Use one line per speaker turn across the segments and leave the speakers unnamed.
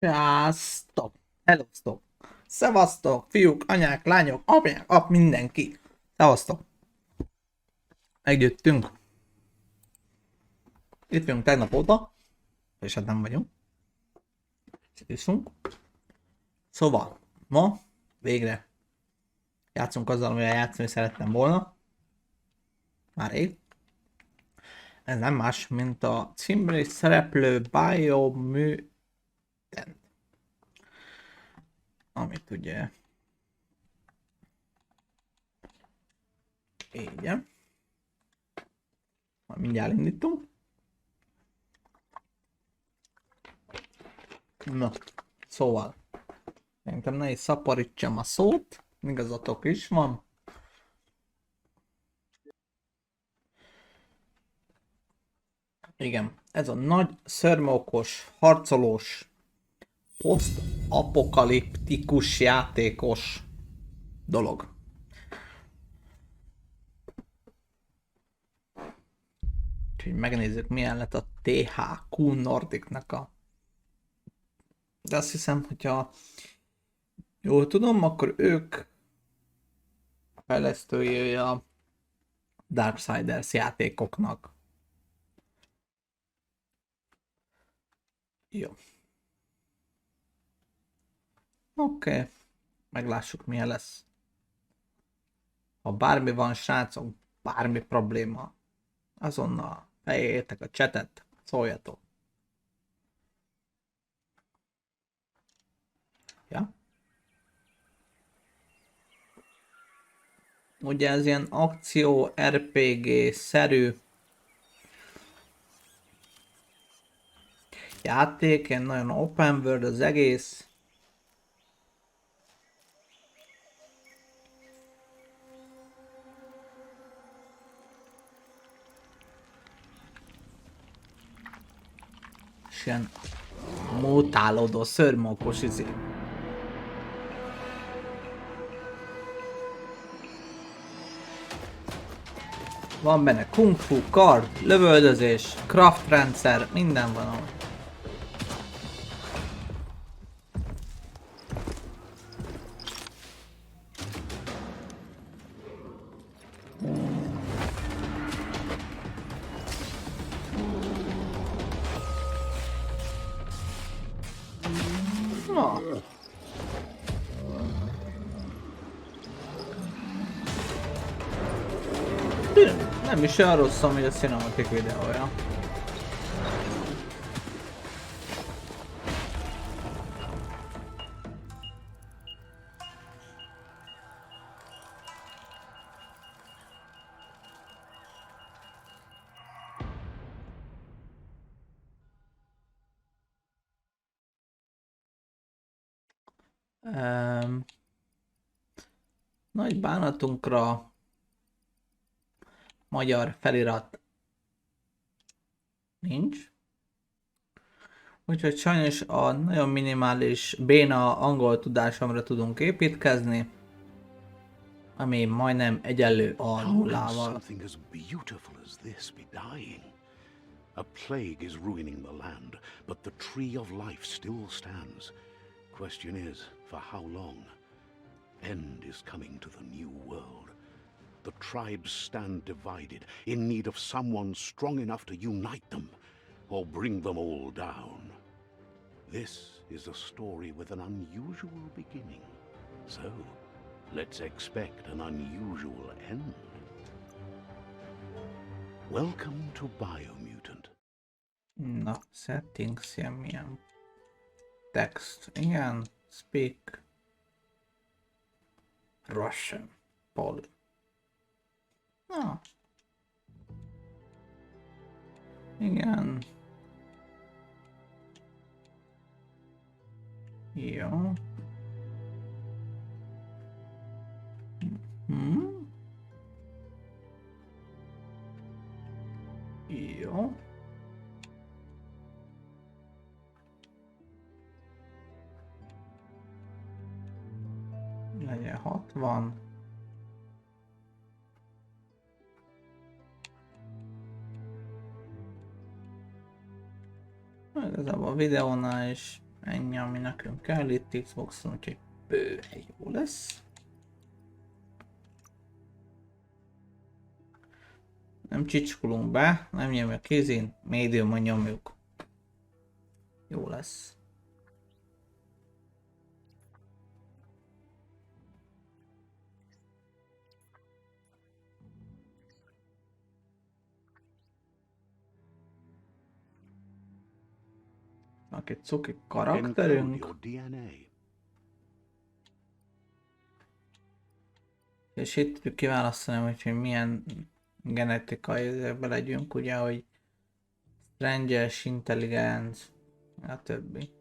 Sziasztok! Hellosztok! Szevasztok! Fiúk, anyák, lányok, apják, mindenki! Szevasztok! Meggyőttünk. Itt vagyunk tegnap óta. És hát nem vagyunk. Itt iszunk. Szóval, ma végre játszunk azzal, amivel játszani szerettem volna. Már rég. Ez nem más, mint a címben is szereplő Biomutant. Amit ugye... így. Mindjárt indítunk. Na, szóval, szerintem ne is szaporítsam a szót, igazatok is van. Igen, ez a nagy, szörmokos, harcolós, poszt-apokaliptikus játékos dolog. Úgyhogy megnézzük, milyen lett a THQ Nordicnak a... De azt hiszem, hogyha jól tudom, akkor ők a fejlesztői a Darksiders játékoknak. Jó. Oké. Meglássuk, milyen lesz. Ha bármi van, srácok, bármi probléma, azonnal fejétek a chatet, szóljatok. Ja? Ugye ez ilyen akció RPG-szerű játék, ilyen nagyon open world az egész. És ilyen mutálódó, szörmókos izé. Van benne kung fu, kard, lövöldözés, harcrendszer, minden van ahol. Na. Nem is olyan rossz, ami a cinematik videója. Nagy bánatunkra magyar felirat nincs. Úgyhogy sajnos a nagyon minimális béna angol tudásomra tudunk építkezni, ami majdnem egyenlő a nullával.
A plague is ruining the land, but the tree of life still stands. Question is, for how long? End is coming to the new world. The tribes stand divided, in need of someone strong enough to unite them, or bring them all down. This is a story with an unusual beginning. So, let's expect an unusual end. Welcome to Biomutant.
Na, settings, ilyen milyen text, igen, speak Russian, Polish. Na. Igen. Jó. Jó. Legyen 60. Igazából a videónál is ennyi, ami nekünk kell itt Xboxon, úgyhogy bőven jó lesz. Nem csicskolunk be, nem nyomjuk kézén, médiumon nyomjuk. Jó lesz. Aki cuki
Encode
karakterünk.
your DNA.
És itt tudjuk kiválasztani, hogy milyen genetikai ezekbe legyünk, ugye, hogy rengyes, intelligens, a többi.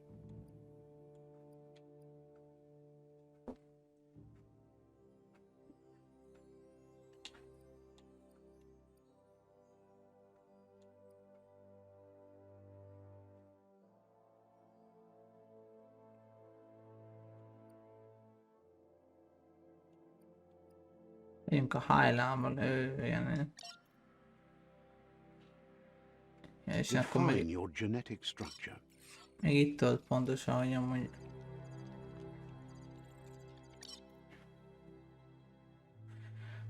Legyünk a Highlandban, ilyen. Ja, és akkor
Define
még
your genetic structure.
itt tudod pontosan, hogy amúgy.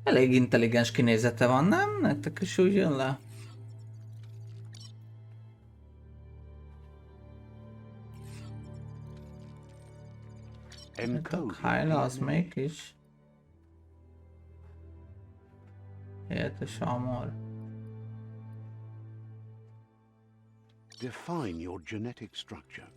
Elég intelligens kinézete van, nem? Nektek is úgy jön le?
Encode
Hájla,
your
az
DNA.
mégis. Értes amor.
Define your genetic structure.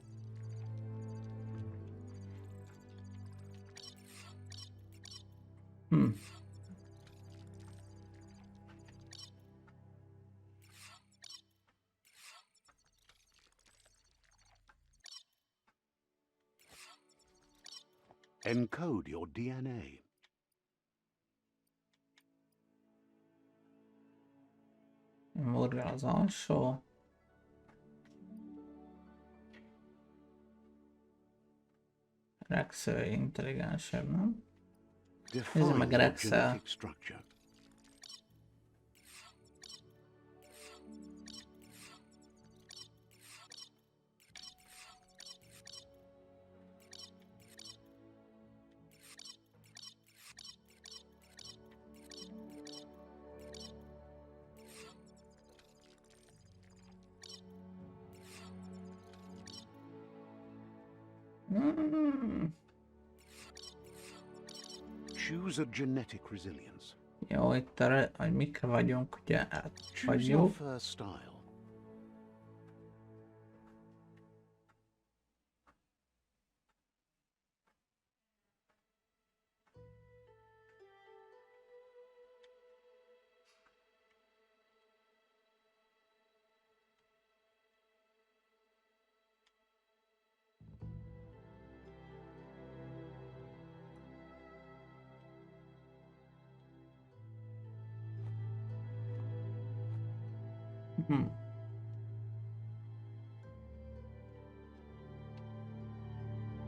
Encode your DNA.
Morgan az alsó. Rex intelligensebb, nem?
Define
meg
your
Rexel.
genetic structure. Choose a genetic resilience.
Jó, itt hogy mikre vagyunk, ugye
Choose your
vagyunk.
first style.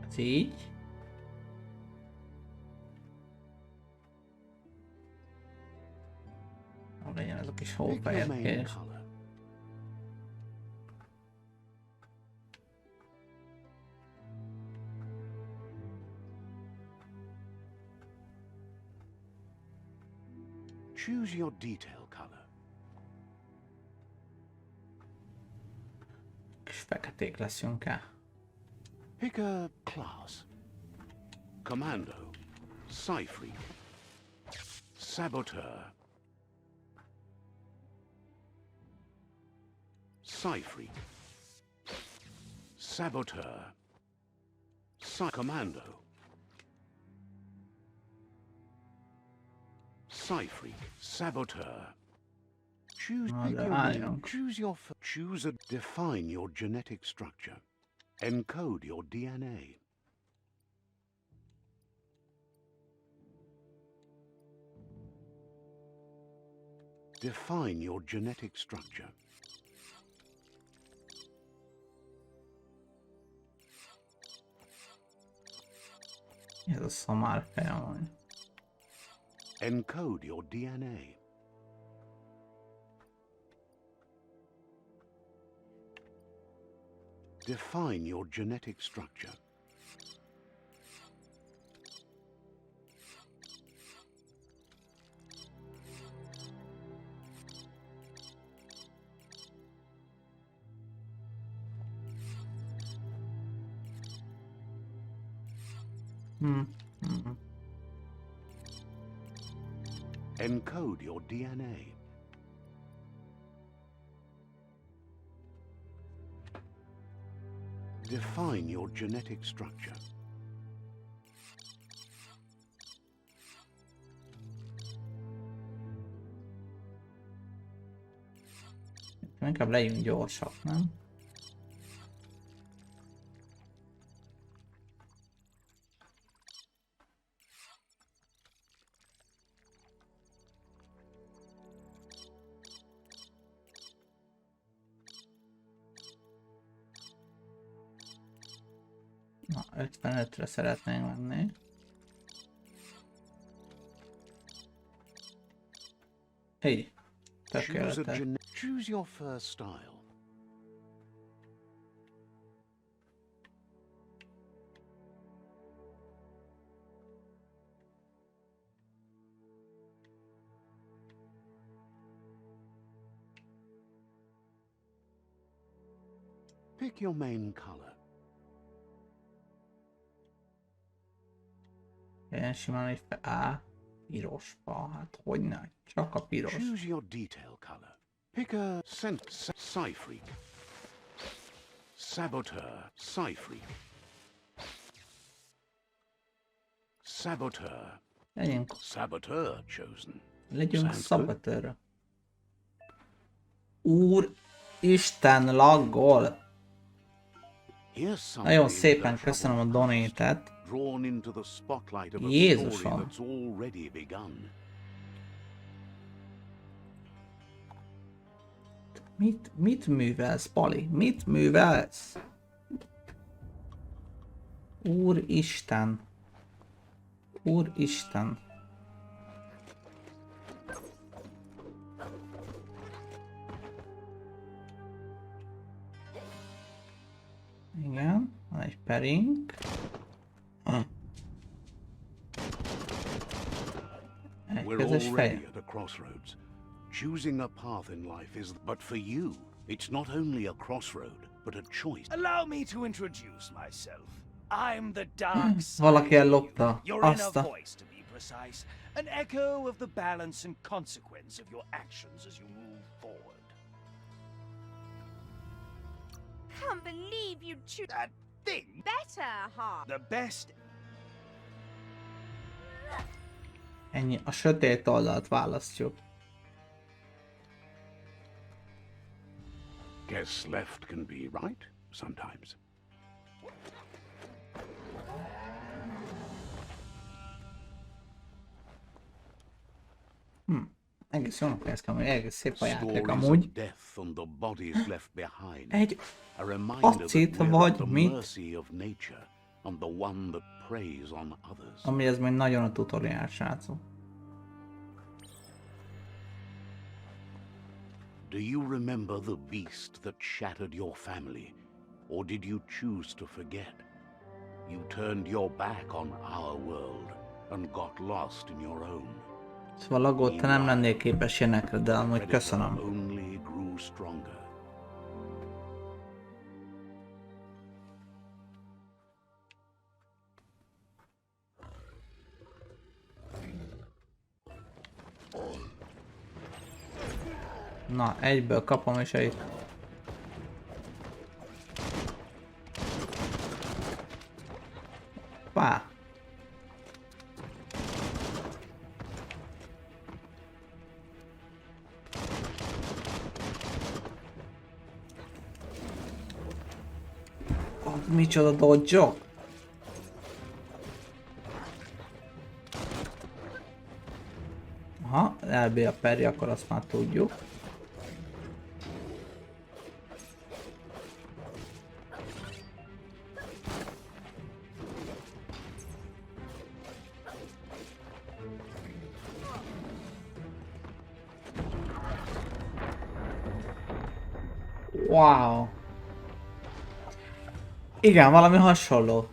Ez így. Legyen ez a kis
Pick your main
hófehérkés.
color. Choose your detail color.
Kis feketék leszünk el.
Pick a class. Commando. Psyfreak. Saboteur. Psyfreak. Saboteur. Commando. Psyfreak. Saboteur. Choose,
No,
pick
de
your name.
álljunk.
Choose a define your genetic structure. Encode your DNA. Define your genetic structure.
Ez a szamár fejem van.
Encode your DNA. Define your genetic structure. Encode your DNA. Define your genetic structure.
Inkább legyünk gyorsak, nem? Na, 55-re szeretnénk menni. Így. Tökéletes.
Choose your first style. Pick your main color.
Ilyen simán egy piros fa, hát hogyne, csak a piros.
Choose your detail color. Pick a Psy-freak. Saboteur, Psy-freak. Saboteur.
Legyünk,
Saboteur chosen.
legyünk szabotőrre. Úristen, laggol! Nagyon szépen köszönöm a donate-et. Jézusom! Mit művelsz, Pali? Mit művelsz? Úristen! Úristen! Igen, van egy perink. Egy közös fej.
Choosing a path in life is, but for you, it's not only a crossroad, but a choice.
Allow me to introduce myself. I'm the dark side.
Valaki ellopta.
Your inner
Azt a...
voice, to be precise, an echo of the balance and consequence of your actions as you move forward.
Can't believe you choose
That thing,
better, huh?
the best.
Ennyi, a sötét oldalt választjuk.
Guess left can be right sometimes.
Egész jónak néz ki, egész szép a játék amúgy. Egy acit vagy mit? Ami ez még nagyon a tutoriál, srácok.
Do you remember the beast that shattered your family? Or did you choose to forget? You turned your back on our world and got lost in your own.
Szóval aggód, te nem lennél képes ilyenekre, de amúgy köszönöm.
Only grew stronger.
Na, egyből kapom és egy... Pá! Oh, micsoda dodge-ok! Aha, elbé a peri, akkor azt már tudjuk. Wow! Igen, valami hasonló.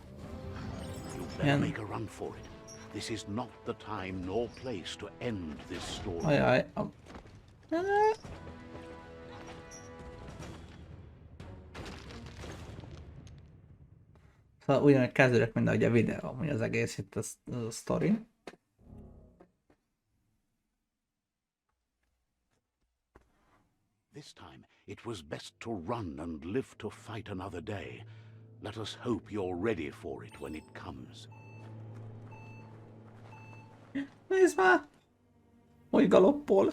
You better make a run for it. This is not the time nor place to end this story.
Ajaj. Szóval ugyanúgy kezdődök, mint ahogy a videó, amúgy az egész itt a sztori.
This time, it was best to run and live to fight another day. Let us hope you're ready for it when it comes.
Nézd már! Hogy galoppol!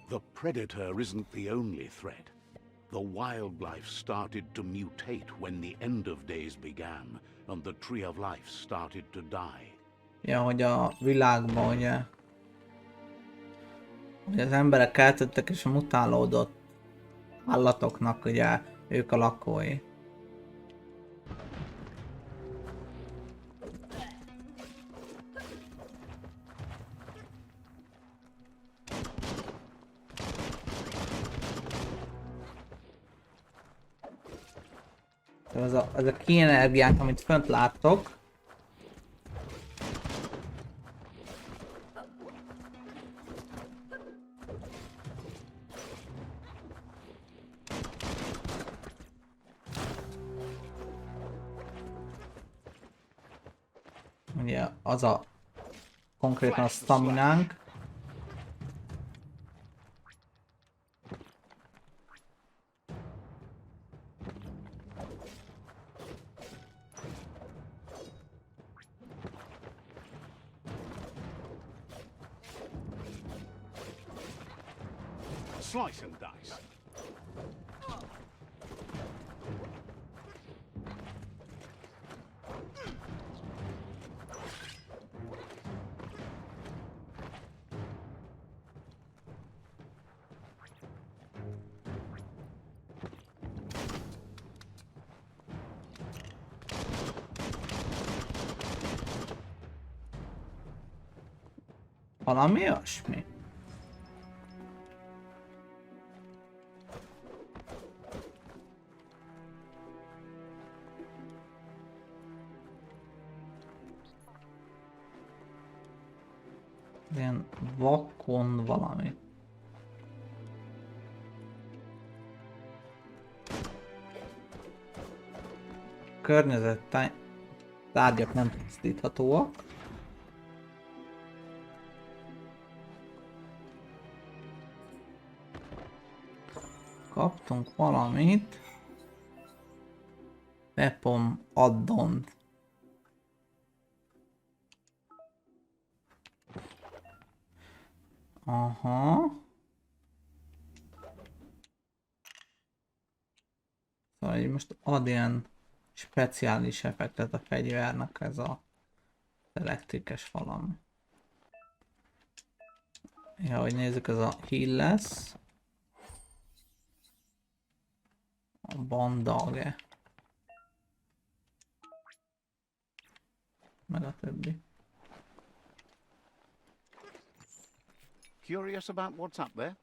The predator isn't the only threat. The wildlife started to mutate when the end of days began, and the tree of life started to die.
Ja, hogy a világban, ugye, hogy az emberek eltűntek és a mutálódott állatoknak, ugye, ők a lakói. Ez a ki energiák, amit fönt láttok, ugye az a konkrétan a staminánk.
Slice and dice.
Valami olyasmi. Ilyen vakon valami. Környezet tárgyak nem pusztíthatóak. Kaptunk valamit. Weapon addon. Aha. Szóval így most ad ilyen speciális effektet a fegyvernek ez a elektrikes valami. Ja, hogy nézzük, ez a heal lesz. A bandage. Meg a többi.
Curious about what's up there?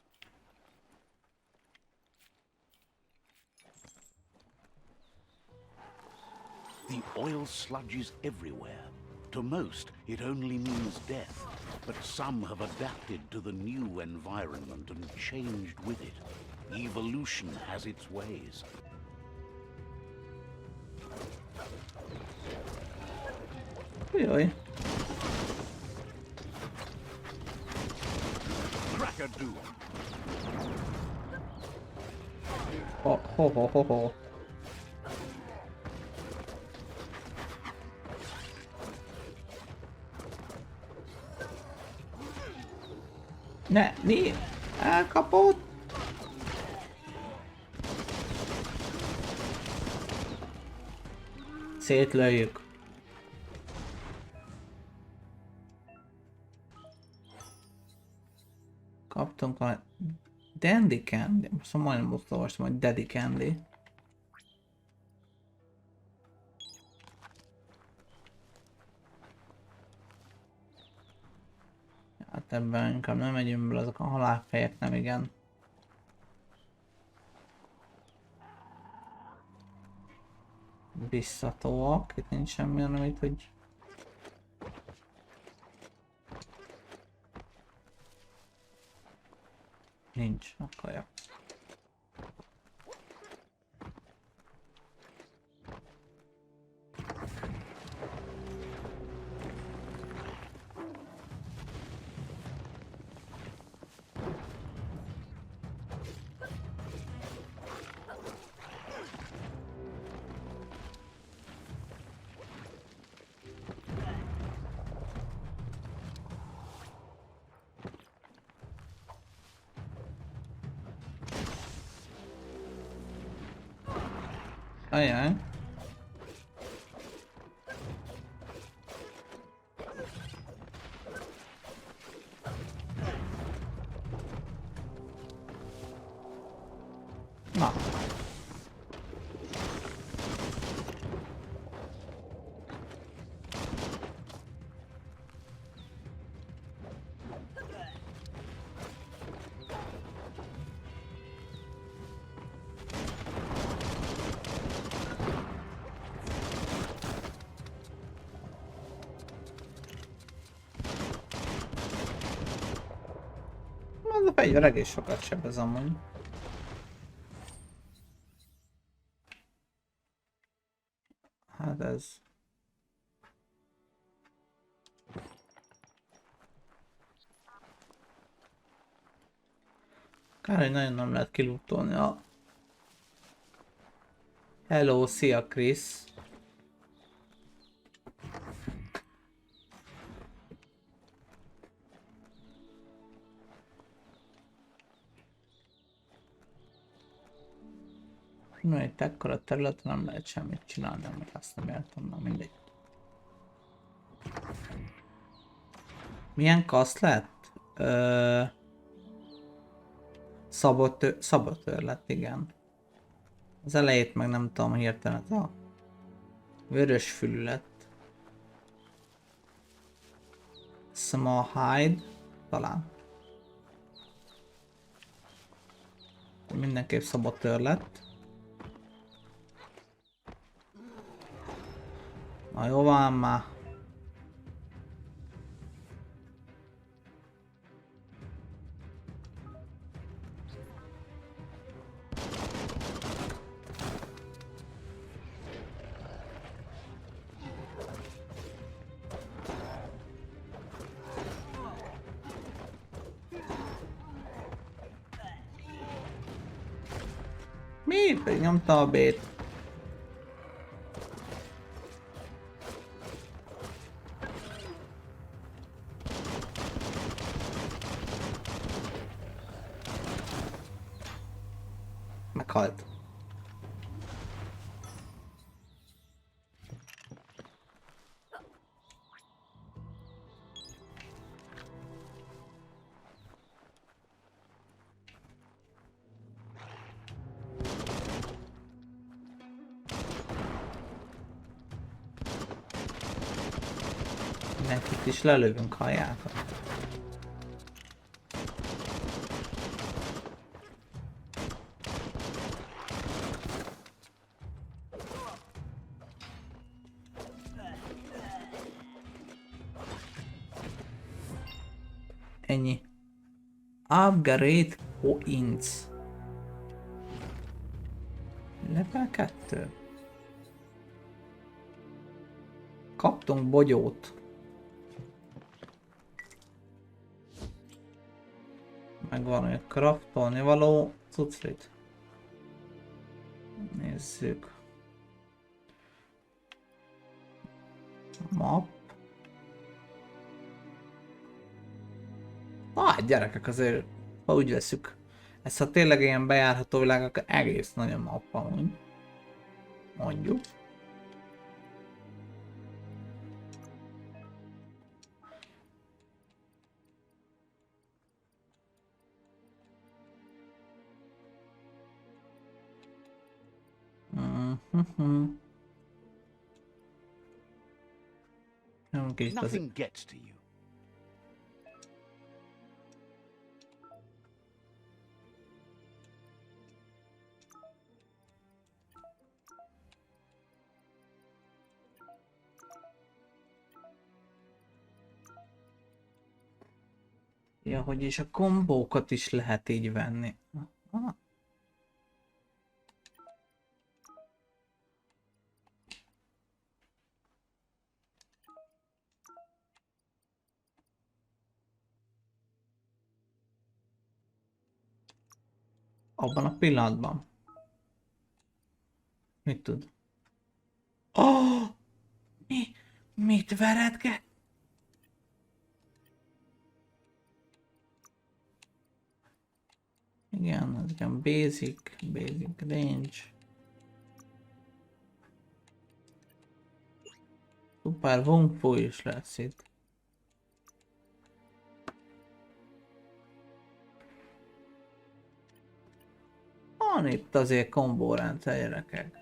The oil sludge is everywhere. To most, it only means death. But some have adapted to the new environment and changed with it. Evolution has its ways.
Jaj.
Crack-a-doo.
Ho. Ne, mi? Elkapott? Szétlőjük. Kaptunk a Dandy Candy. Most majdnem most olvastam, hogy Daddy Candy. Hát ebben inkább nem megyünk bele, azok a halálfejek nem igen. Biztatóak, itt nincs semmi, hanem itt, hogy... Nincs, akkor jó. Ajaj. Na. Az a fegyver egész sokat sebez amúgy. Hát ez... Kár, hogy nagyon nem lehet kilútolni a... Hello, szia Chris! Na, itt ekkora területen nem lehet semmit csinálni, amit azt nem értem, na mindegy. Milyen kaszt lett? Szabotőr lett, igen. Az elejét meg nem tudom hirtelen, ez a vörös fülű lett. Small hide, talán. Mindenképp szabotőr lett. Na jó van már. Mi? Pedig nyomta a B-t. Meghalt. Mindenkit is lelövünk, halljátok. Ennyi. Upgrade points. Level 2. Kaptunk bogyót. Megvan, hogy craftolni való cucclit. Nézzük. Map. Na hát gyerekek, azért, ha úgy veszük, ezt ha tényleg ilyen bejárható világ, akkor egész nagyon map amúgy. Mondjuk.
Nothing gets to you.
Ja, hogy és a kombókat is lehet így venni. Aha. Abban a pillanatban. Mit tud? Oh! Mit veredget? Igen, ez ilyen basic range. Szuper Wung Fu is lesz itt. Van itt azért kombórendszer, gyerekek.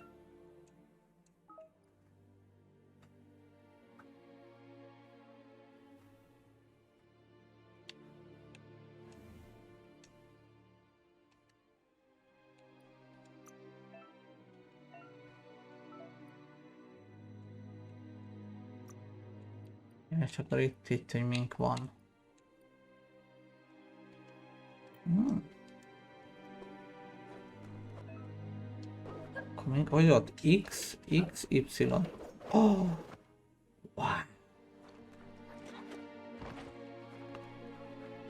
És akkor itt hogy mink van. Akkor mink, hogy ott? X, Y. Oh! Wow!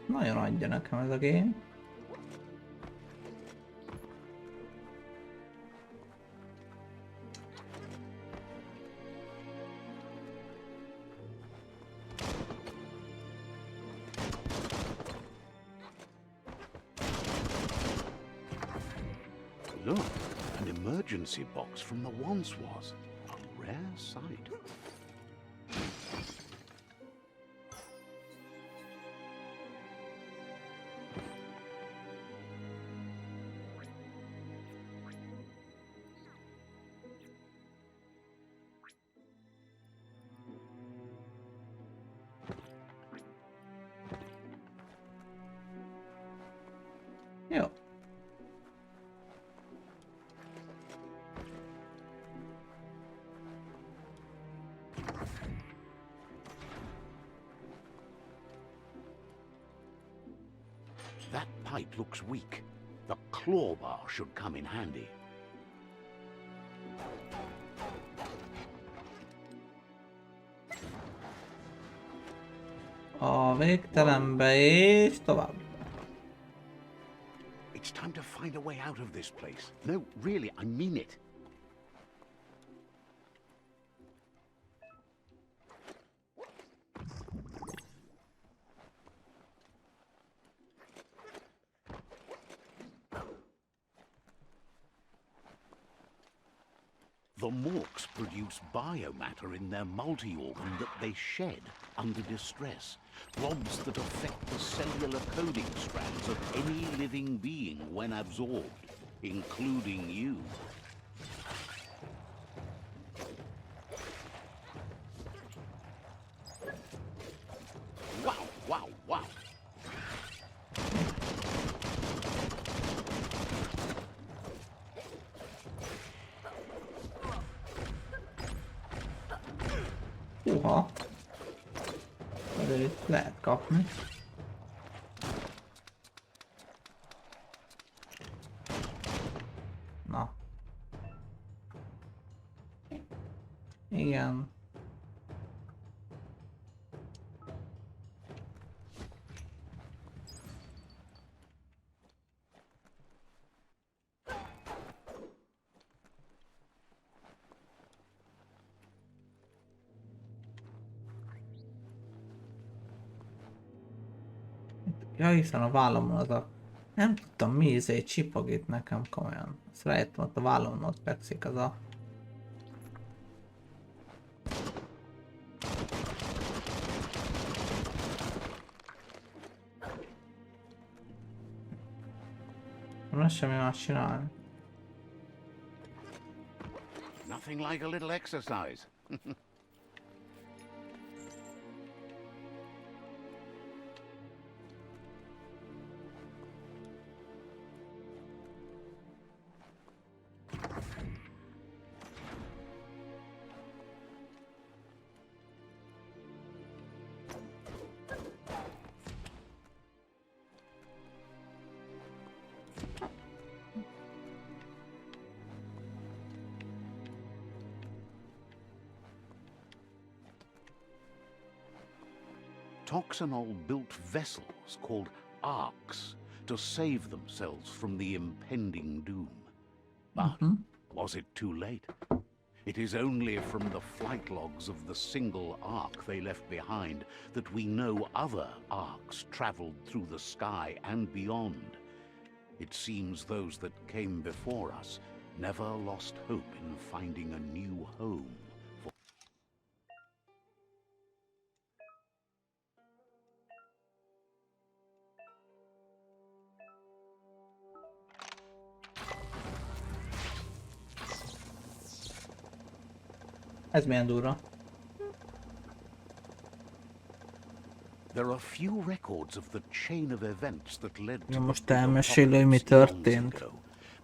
Nagyon adja nekem ez a game.
Look, an emergency box from the once was. A rare sight.
Jó.
That pipe looks weak. The claw bar should come in handy.
A végtelenbe és tovább.
It's time to find a way out of this place. No, really, I mean it. The morks produce biomatter in their multi-organ that they shed under distress. Blobs that affect the cellular coding strands of any living being when absorbed, including you. Wow, wow, wow.
Húha. Azért itt lehet kapni. Na. Igen. Ja, hiszen a vállamon az a... Nem tudtam mi izé csipog itt nekem komolyan. Ezt rájöttem, ott a vállamon ott fekszik az a... Nem lesz semmi más csinálni.
Nothing like a little exercise. Toxanol built vessels called arks to save themselves from the impending doom. But was it too late? It is only from the flight logs of the single ark they left behind that we know other arks traveled through the sky and beyond. It seems those that came before us never lost hope in finding a new home.
Ez milyen durva.
There are few records of the chain of events that led to
Na
the
most
big
elmesélő, hogy mi
apocalypse eons
történt.
ago.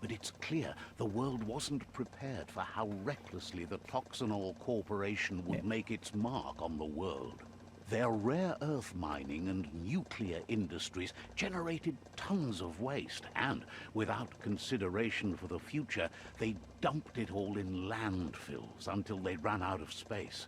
But it's clear the world wasn't prepared for how recklessly the Toxanol Corporation would make its mark on the world. Their rare earth mining and nuclear industries generated tons of waste, and without consideration for the future, they dumped it all in landfills until they ran out of space.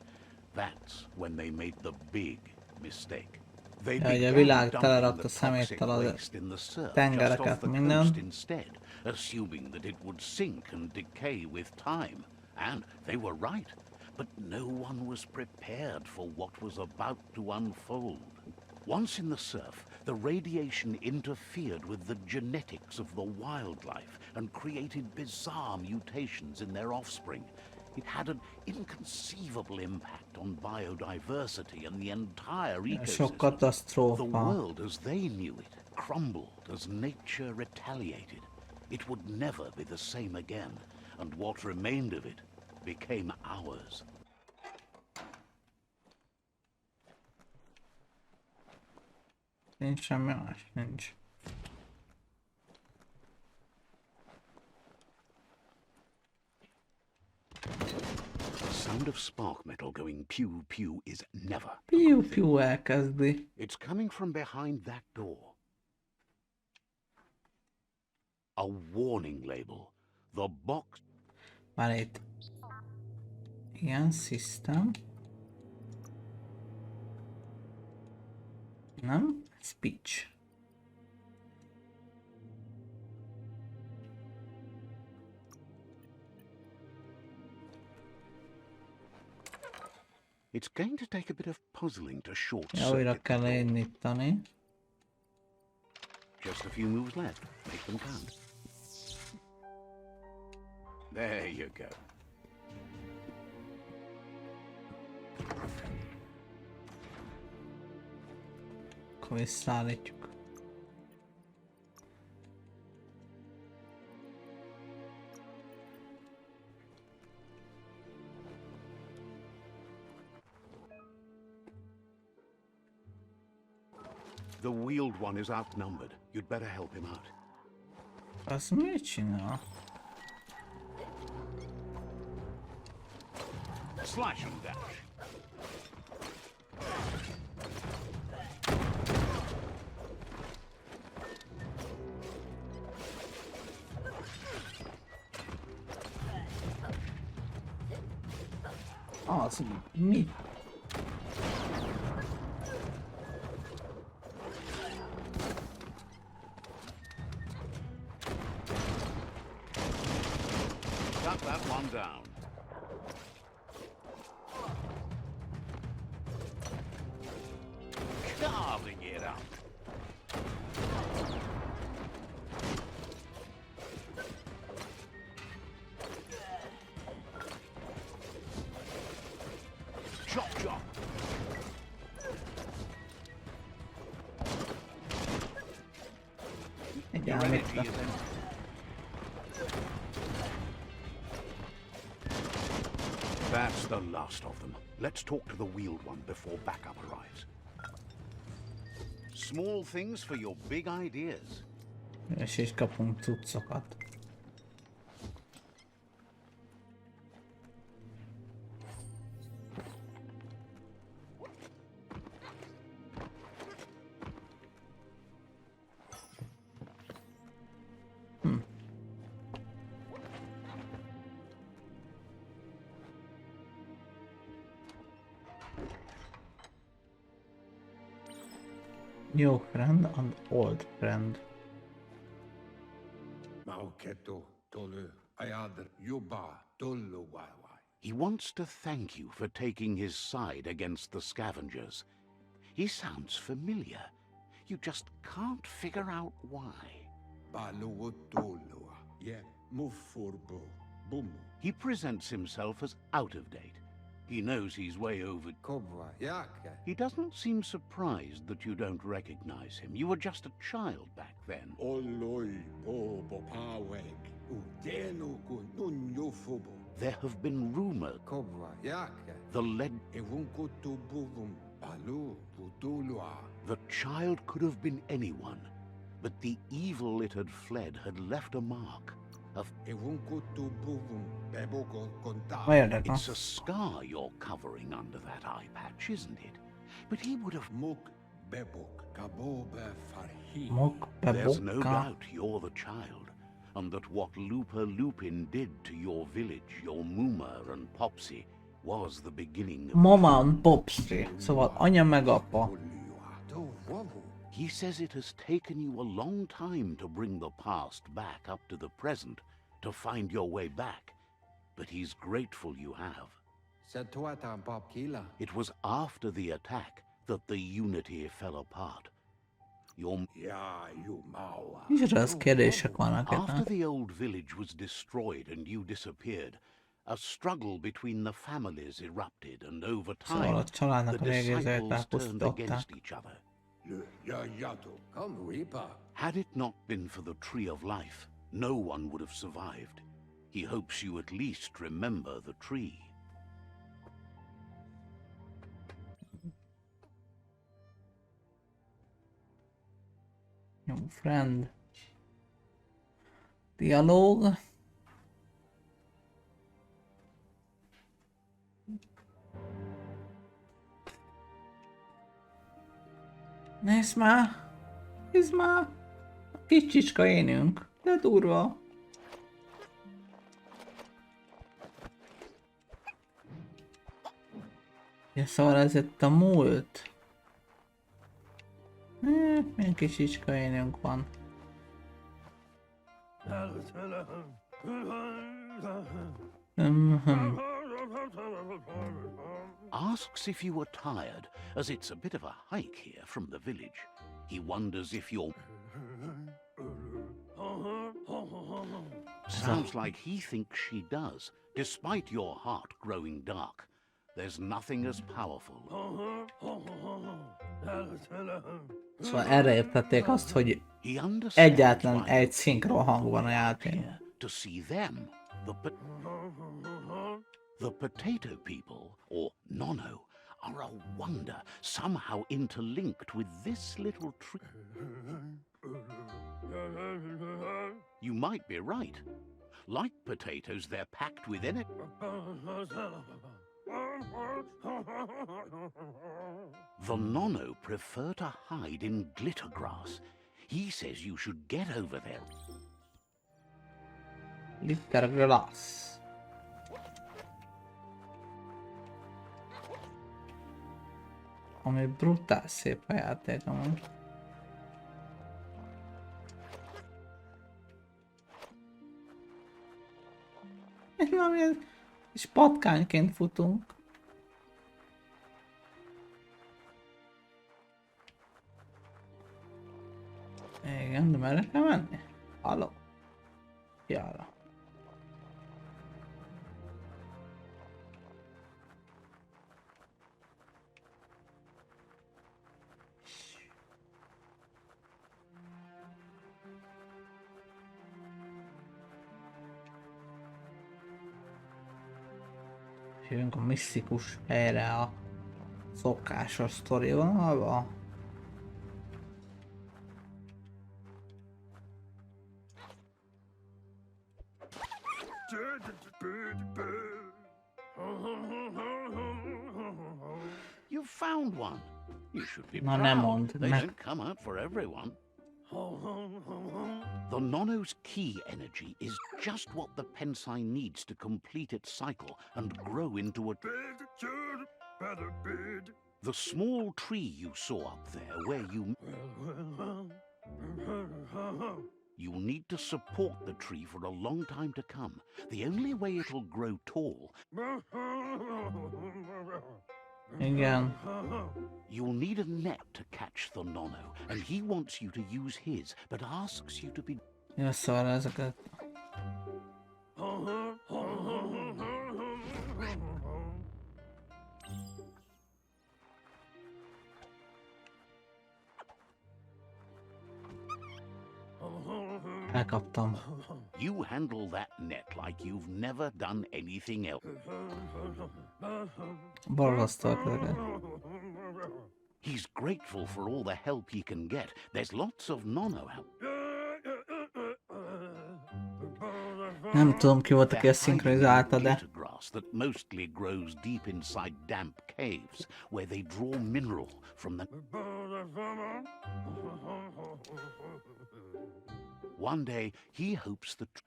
That's when they made the big mistake. They
Ja, ugye a
began
világ
dumping
telerakta
the
szeméttel
toxic
a
waste in the surf just
tengereket,
off the
minden.
coast instead, assuming that it would sink and decay with time. And they were right. But no one was prepared for what was about to unfold. Once in the surf, the radiation interfered with the genetics of the wildlife and created bizarre mutations in their offspring. It had an inconceivable impact on biodiversity and the entire
Sok
ecosystem. The
katasztrófa.
world as they knew it crumbled as nature retaliated. It would never be the same again, and what remained of it became ours.
Nincs semmi más, nincs.
The sound of spark metal going pew pew is never.
Piu-piu elkezdi.
It's coming from behind that door. A warning label. The box.
Már itt. Igen, system. Nem? Speech.
It's going to take a bit of puzzling to short
Ja, újra
circuit the
kell
door.
indítani.
Just a few moves left. Make them count. There you go.
Akkor visszaállítjuk.
The wheeled one is outnumbered. You'd better help him out.
Az mit csinál?
Slash and dash.
Az mi?
Cut that one down. Carving it up. Chop chop.
Egy
Your energy
elmérte.
is empty. That's the last of them. Let's talk to the wheeled one before backup arrives. Small things for your big ideas.
És is kapunk cuccokat. New friend and old friend.
He wants to thank you for taking his side against the scavengers. He sounds familiar. You just can't figure out why. He presents himself as out of date. He knows he's way over. He doesn't seem surprised that you don't recognize him. You were just a child back then. There have been rumors. The child could have been anyone, but the evil it had fled had left a mark. It's a scar you're covering under that eye patch, isn't it? But he would have... There's no doubt you're the child, and that what Looper Lupin did to your village, your Muma and Popsy, was the beginning of...
Mama and Popsy. Szóval anya meg apa.
He says it has taken you a long time to bring the past back up to the present, to find your way back, but he's grateful you have. It was after the attack that the unity fell apart.
Micsoda kérdések vannak
After
itt.
the old village was destroyed and you disappeared, a struggle between the families erupted, and over
Szóval
time,
a családnak
the
a részét
disciples turned
elpusztították.
against each other. Had it not been for the Tree of Life, no one would have survived. He hopes you at least remember the tree.
New friend. Dialóg. Nézd már! Nézd már! A kis csicska énünk. De durva. Ja, szóval ez itt a múlt. Milyen kis csicska énünk van.
Asks if you were tired, as it's a bit of a hike here from the village. He wonders if you're... Sounds like he thinks she does, despite your heart growing dark. There's nothing as powerful.
Szóval erre értették azt, hogy
He understands
egyáltalán
why
egy szinkron hang van a játék.
here to see them, the potato people, or Nono, are a wonder, somehow interlinked with this little tree. You might be right. Like potatoes, they're packed with energy. The Nono prefer to hide in glitter grass. He says you should get over there.
Glitter glass. Ami brutál szép a játék amúgy. Valami és patkányként futunk. Igen, de merre kell menni? Halló? Jala. Jövünk a misztikus helyre a szokásos sztori vonalba.
You found one. You should be
Na
proud.
nem mondd,
They
meg...
don't come out for everyone. The Nono's key energy is just what the Pensai needs to complete its cycle and grow into a... The small tree you saw up there where you'll need to support the tree for a long time to come. The only way it'll grow tall,
Igen.
you'll need a net to catch the nono, and he wants you to use his, but asks you to be...
Összevar ezeket. Elkaptam.
You handle that net like you've never done anything else.
Borzasztóak ezeket.
He's grateful for all the help he can get. There's lots of nono help.
Nem tudom ki volt, aki
They're
ezt szinkronizálta, de...
grass that mostly grows deep inside damp caves, where they draw mineral from the... One day, he hopes that...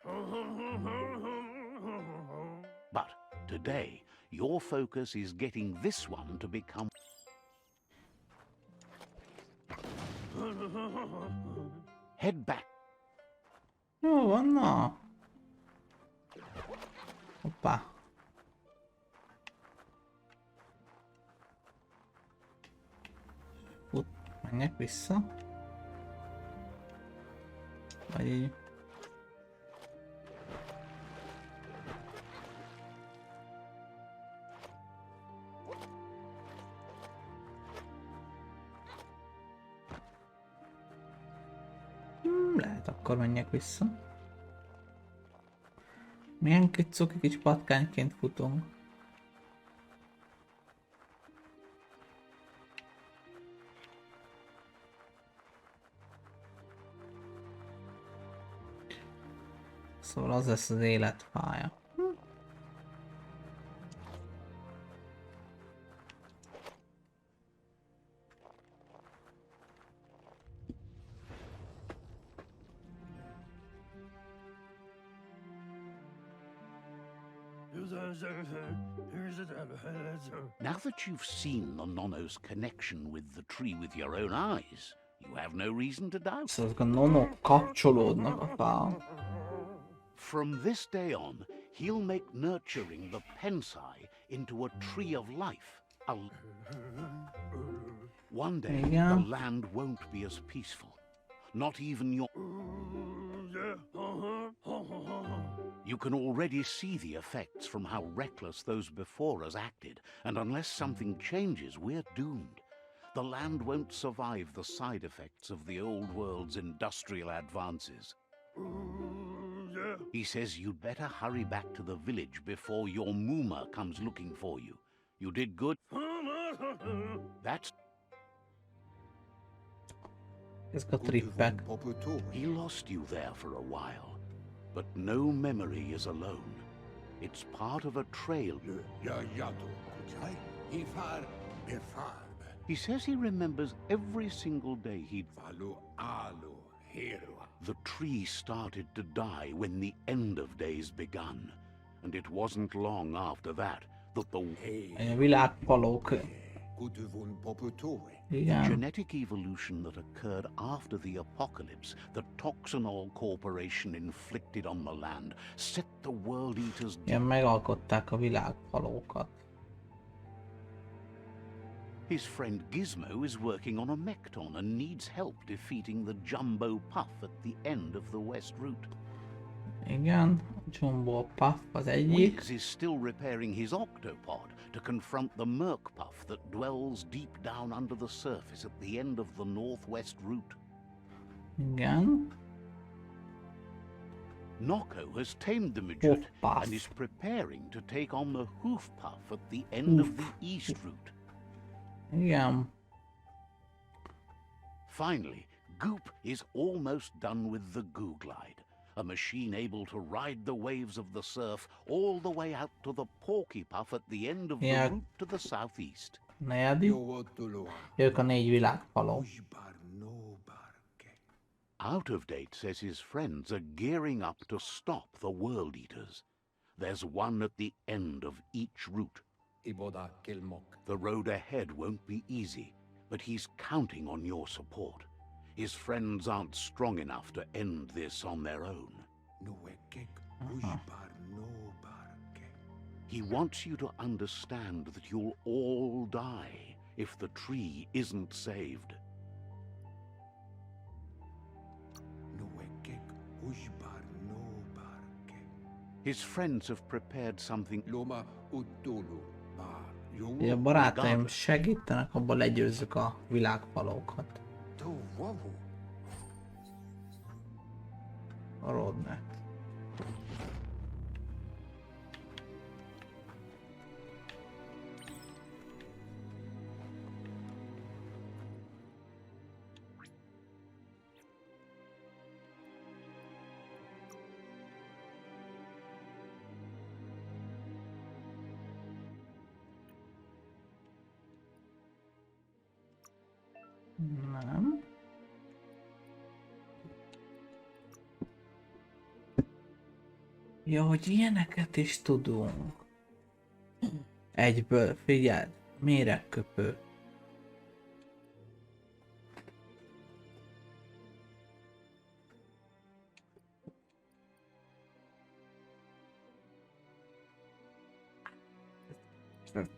But today, your focus is getting this one to become... Head back.
Jó van, na. Hoppá. Menjek vissza. Vagy így. Lehet, akkor menjek vissza. Milyen cuki kis patkányként futunk. Szóval az lesz az életpálya.
Now that you've seen the nono's connection with the tree with your own eyes, you have no reason to doubt.
Szóval ezek a nonok kapcsolódnak a fához.
From this day on, he'll make nurturing the pensai into a tree of life. One day, the land won't be as peaceful. Not even your... You can already see the effects from how reckless those before us acted, and unless something changes, we're doomed. The land won't survive the side effects of the old world's industrial advances. He says you'd better hurry back to the village before your Muma comes looking for you. You did good. That's...
Ezek a trippek.
He lost you there for a while, but no memory is alone. It's part of a trail. He says he remembers every single day he'd... The tree started to die when the end of days begun, and it wasn't long after that that the...
Világpalók. Igen.
Genetic evolution that occurred after the apocalypse that Toxanol Corporation inflicted on the land set the world eaters...
Igen, megalkották a világpalókat.
His friend Gizmo is working on a Mekton and needs help defeating the Jumbo Puff at the end of the West Route.
Igen, Jumbo Puff az egyik.
Wiggs is still repairing his octopod to confront the Merc Puff that dwells deep down under the surface at the end of the Northwest Route.
Igen.
Nocco has tamed the Midget and is preparing to take on the Hoof Puff at the end of the East Route.
Igen.
Finally, Goop is almost done with the Goo Glide, a machine able to ride the waves of the surf all the way out to the Porky Puff at the end of the route to the southeast.
Negyedik. Ők a 4 világpaló.
Out of Date says his friends are gearing up to stop the World Eaters. There's one at the end of each route.
iboda kilmok.
The road ahead won't be easy, but he's counting on your support. His friends aren't strong enough to end this on their own.
Nuekek ujbar no barke.
He wants you to understand that you'll all die if the tree isn't saved.
Nuekek ujbar no barke.
His friends have prepared something.
Loma utulu ba
Ugye a
yungu.
barátaim segítenek, abban legyőzzük a világfalókat.
Tu wavu.
A roadmap. Nem. Ja, hogy ilyeneket is tudunk. Egyből, figyeld, méregköpő.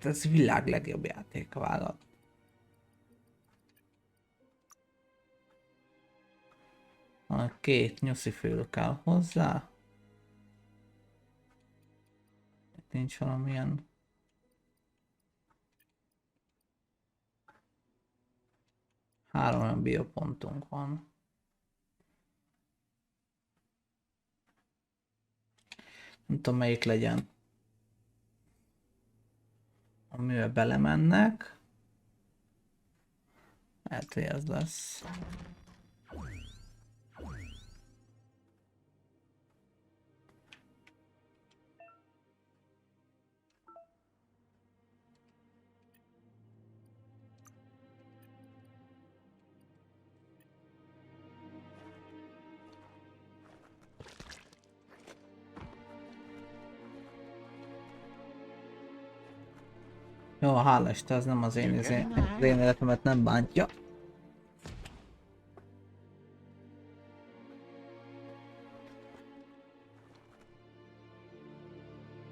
Ez világ legjobb játékvállalat. A két nyuszifül kell hozzá. Itt nincs valamilyen... Három olyan biopontunk van. Nem tudom melyik legyen. Amivel belemennek. Lehet, hogy ez lesz. Jó, hála Isten, ez nem az én életemet nem bántja.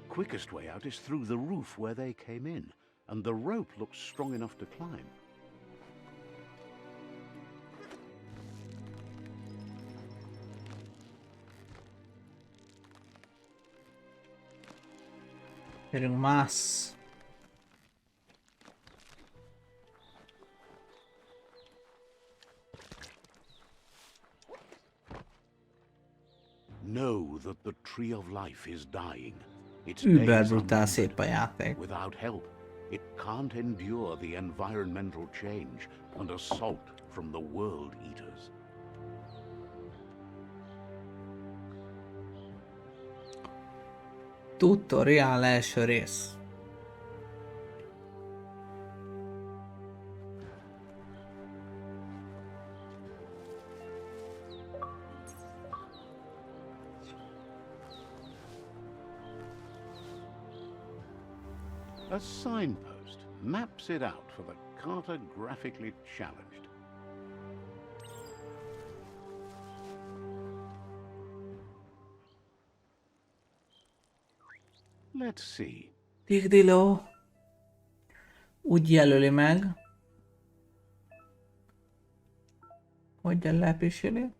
Quickest way out is through the roof where they came in, and the rope looks strong enough to climb.
Gyerünk, mász!
Know that the tree of life is dying. Its
Über
days are
brutál
numbered.
szép a játék.
Without help, it can't endure the environmental change and assault from the world eaters.
Tutorial első rész.
A signpost maps it out for the cartographically challenged. Let's see.
Tigdiló. Úgy jelöli meg, hogy lepisili.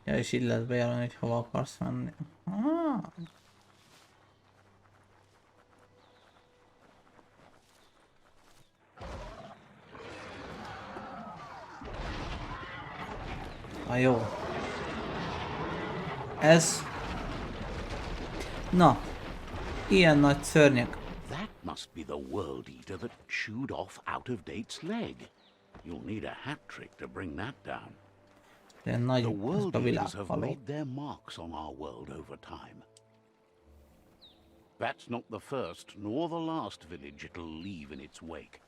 Ja, és így lesz bejelölni, hogy hova akarsz menni. Ah. Jó. Ez... Na. Ilyen nagy szörnyek.
That must be the world eater that chewed off out-of-date's leg. You'll need a hat trick to bring that down.
Ilyen nagy
The world
a
eaters have
világfaló.
made their marks on our world over time. That's not the first nor the last village it'll leave in its wake.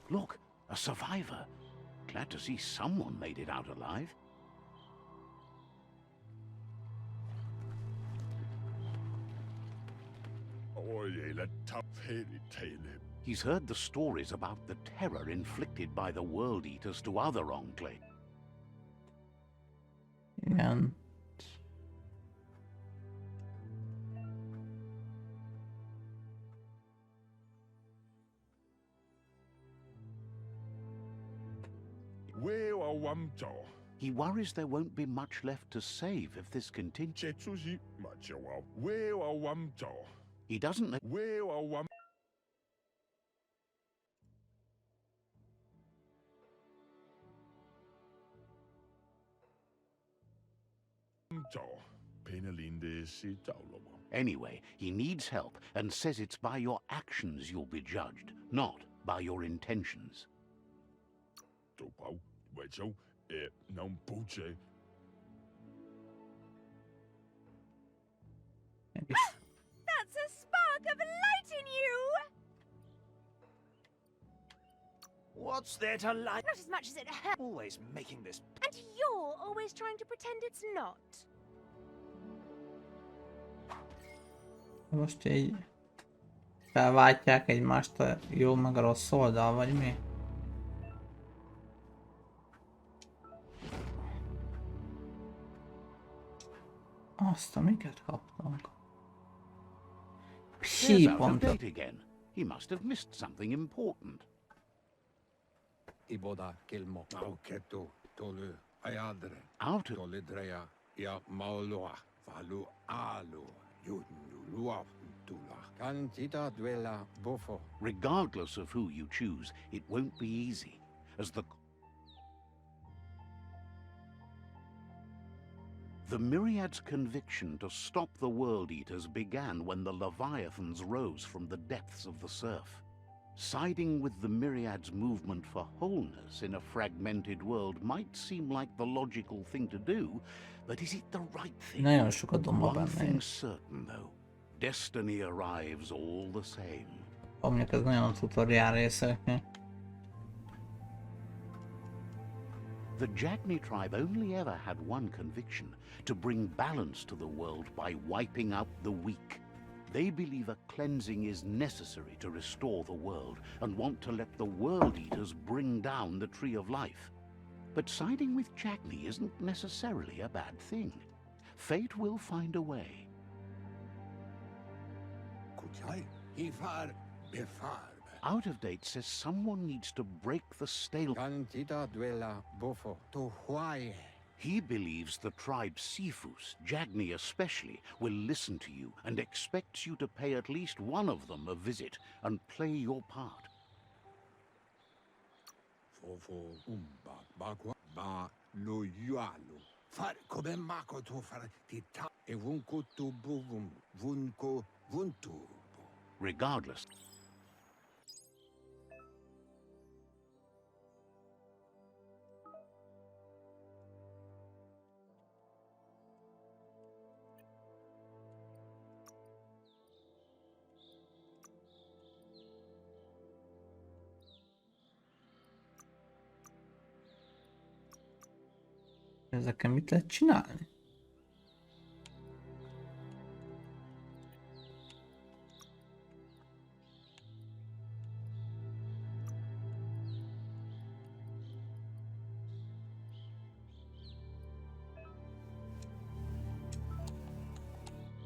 Look, a survivor. Glad to see someone made it out alive. He's heard the stories about the terror inflicted by the World Eaters to other enclaves.
Igen.
He worries there won't be much left to save if this continues. He doesn't know. Anyway, he needs help and says it's by your actions you'll be judged, not by your intentions.
That's a spark of light in you!
What's there to like?
Not as much as it hurts.
Always making this.
And you're always trying to pretend it's not.
Most így felváltják egymást a jó meg a rossz oldal, vagy mi? Azt, amiket kaptunk.
There's out of
Sípontot.
date again. He must have missed something important.
Iboda kelmo. Auketo tolu ayadre.
Out of...
Toledrea ja mauloa. Valu alu. Yunulua tula. Cantita duela bofo.
Regardless of who you choose, it won't be easy, as the Myriad's conviction to stop the World Eaters began when the Leviathans rose from the depths of the surf. Siding with the Myriad's movement for wholeness in a fragmented world might seem like the logical thing to do, but is it the right thing?
Nagyon sokat domba
One
benne.
thing's certain, though. Destiny arrives all the same.
Mondjuk ez nagyon a tutoriál részeknél.
The Jagni tribe only ever had one conviction, to bring balance to the world by wiping out the weak. They believe a cleansing is necessary to restore the world and want to let the World Eaters bring down the Tree of Life. But siding with Jagni isn't necessarily a bad thing. Fate will find a way.
Kuchai. Ifar befar.
Out of Date says someone needs to break the stalemate.
Cantita duela bofo. To huaye.
He believes the tribe Sifus, Jagni especially, will listen to you and expects you to pay at least one of them a visit and play your part.
Fofo umba bakwa ba lo yualo. Far come mako to far tita e vunko to buvum vunko vuntu.
Regardless,
Ezekkel mit lehet csinálni?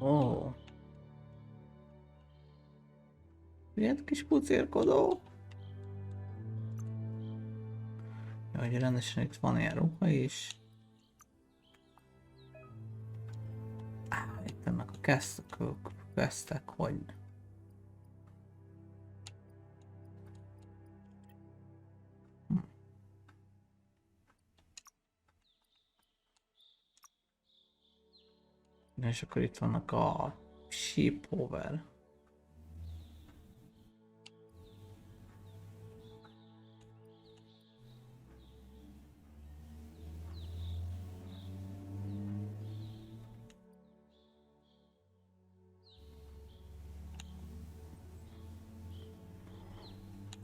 Ó. Ilyen kis pucérkodó. Ja, hogy rendesen itt van ilyen ruha is. Itt ennek a kezdtek, hogy... És akkor itt vannak a sheepover.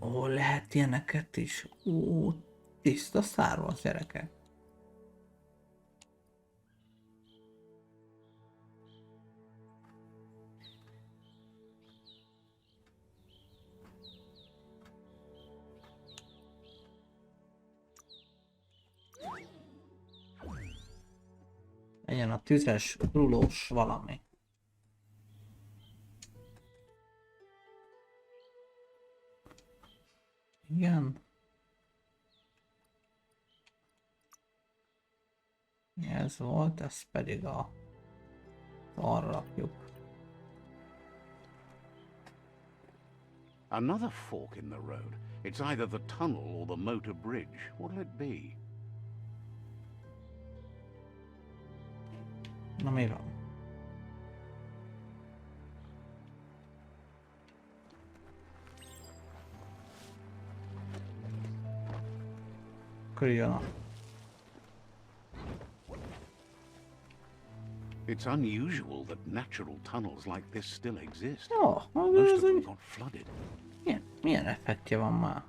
Ó, lehet ilyeneket is. Ó, tiszta szárva, gyerekek. Legyen a tüzes, rulós valami. Igen. Ez volt, ez pedig arra rakjuk.
Another fork in the road. It's either the tunnel or the motor bridge. What'll it be?
Na mi van? Akkor jön a...
It's unusual that natural tunnels like this still exist.
Jó,
Most
ez
of them
úgy...
got flooded.
Milyen effektje van már?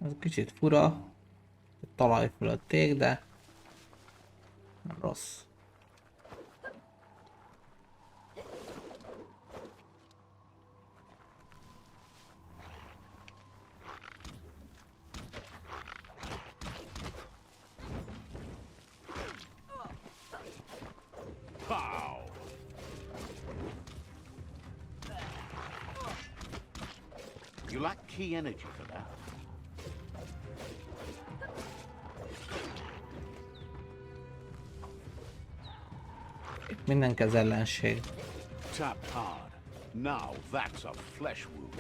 Ez kicsit fura. A talaj fölött ég, de... nem rossz.
Pow! You lack key energy for that.
Itt mindenki az ellenség.
Tapped hard. Now that's a flesh wound.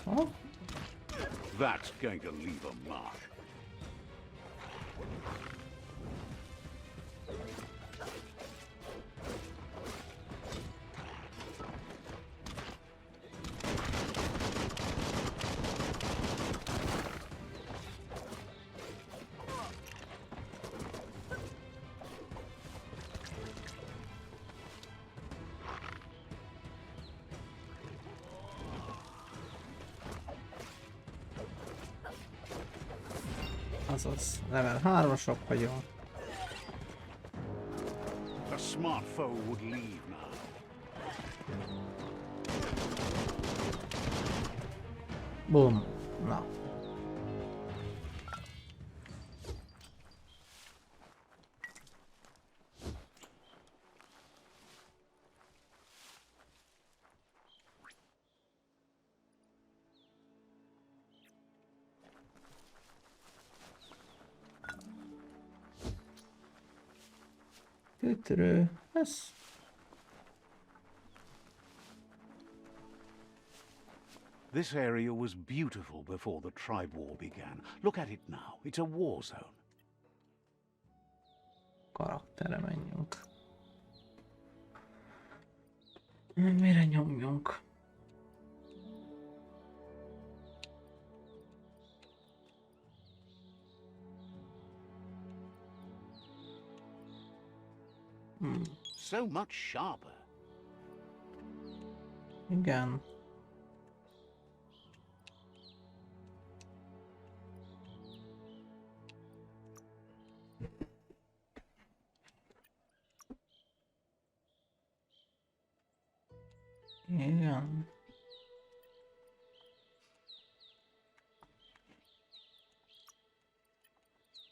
Oh,
That's going to leave a mark.
azaz, level 3-asok vagyunk.
A smart foe would leave now.
Bum. Na. Tütrő, ez...
This area was beautiful before the tribe war began. Look at it now. It's a war zone.
Karakterre menjünk. Mire nyomjunk?
So much sharper.
Igen. Igen.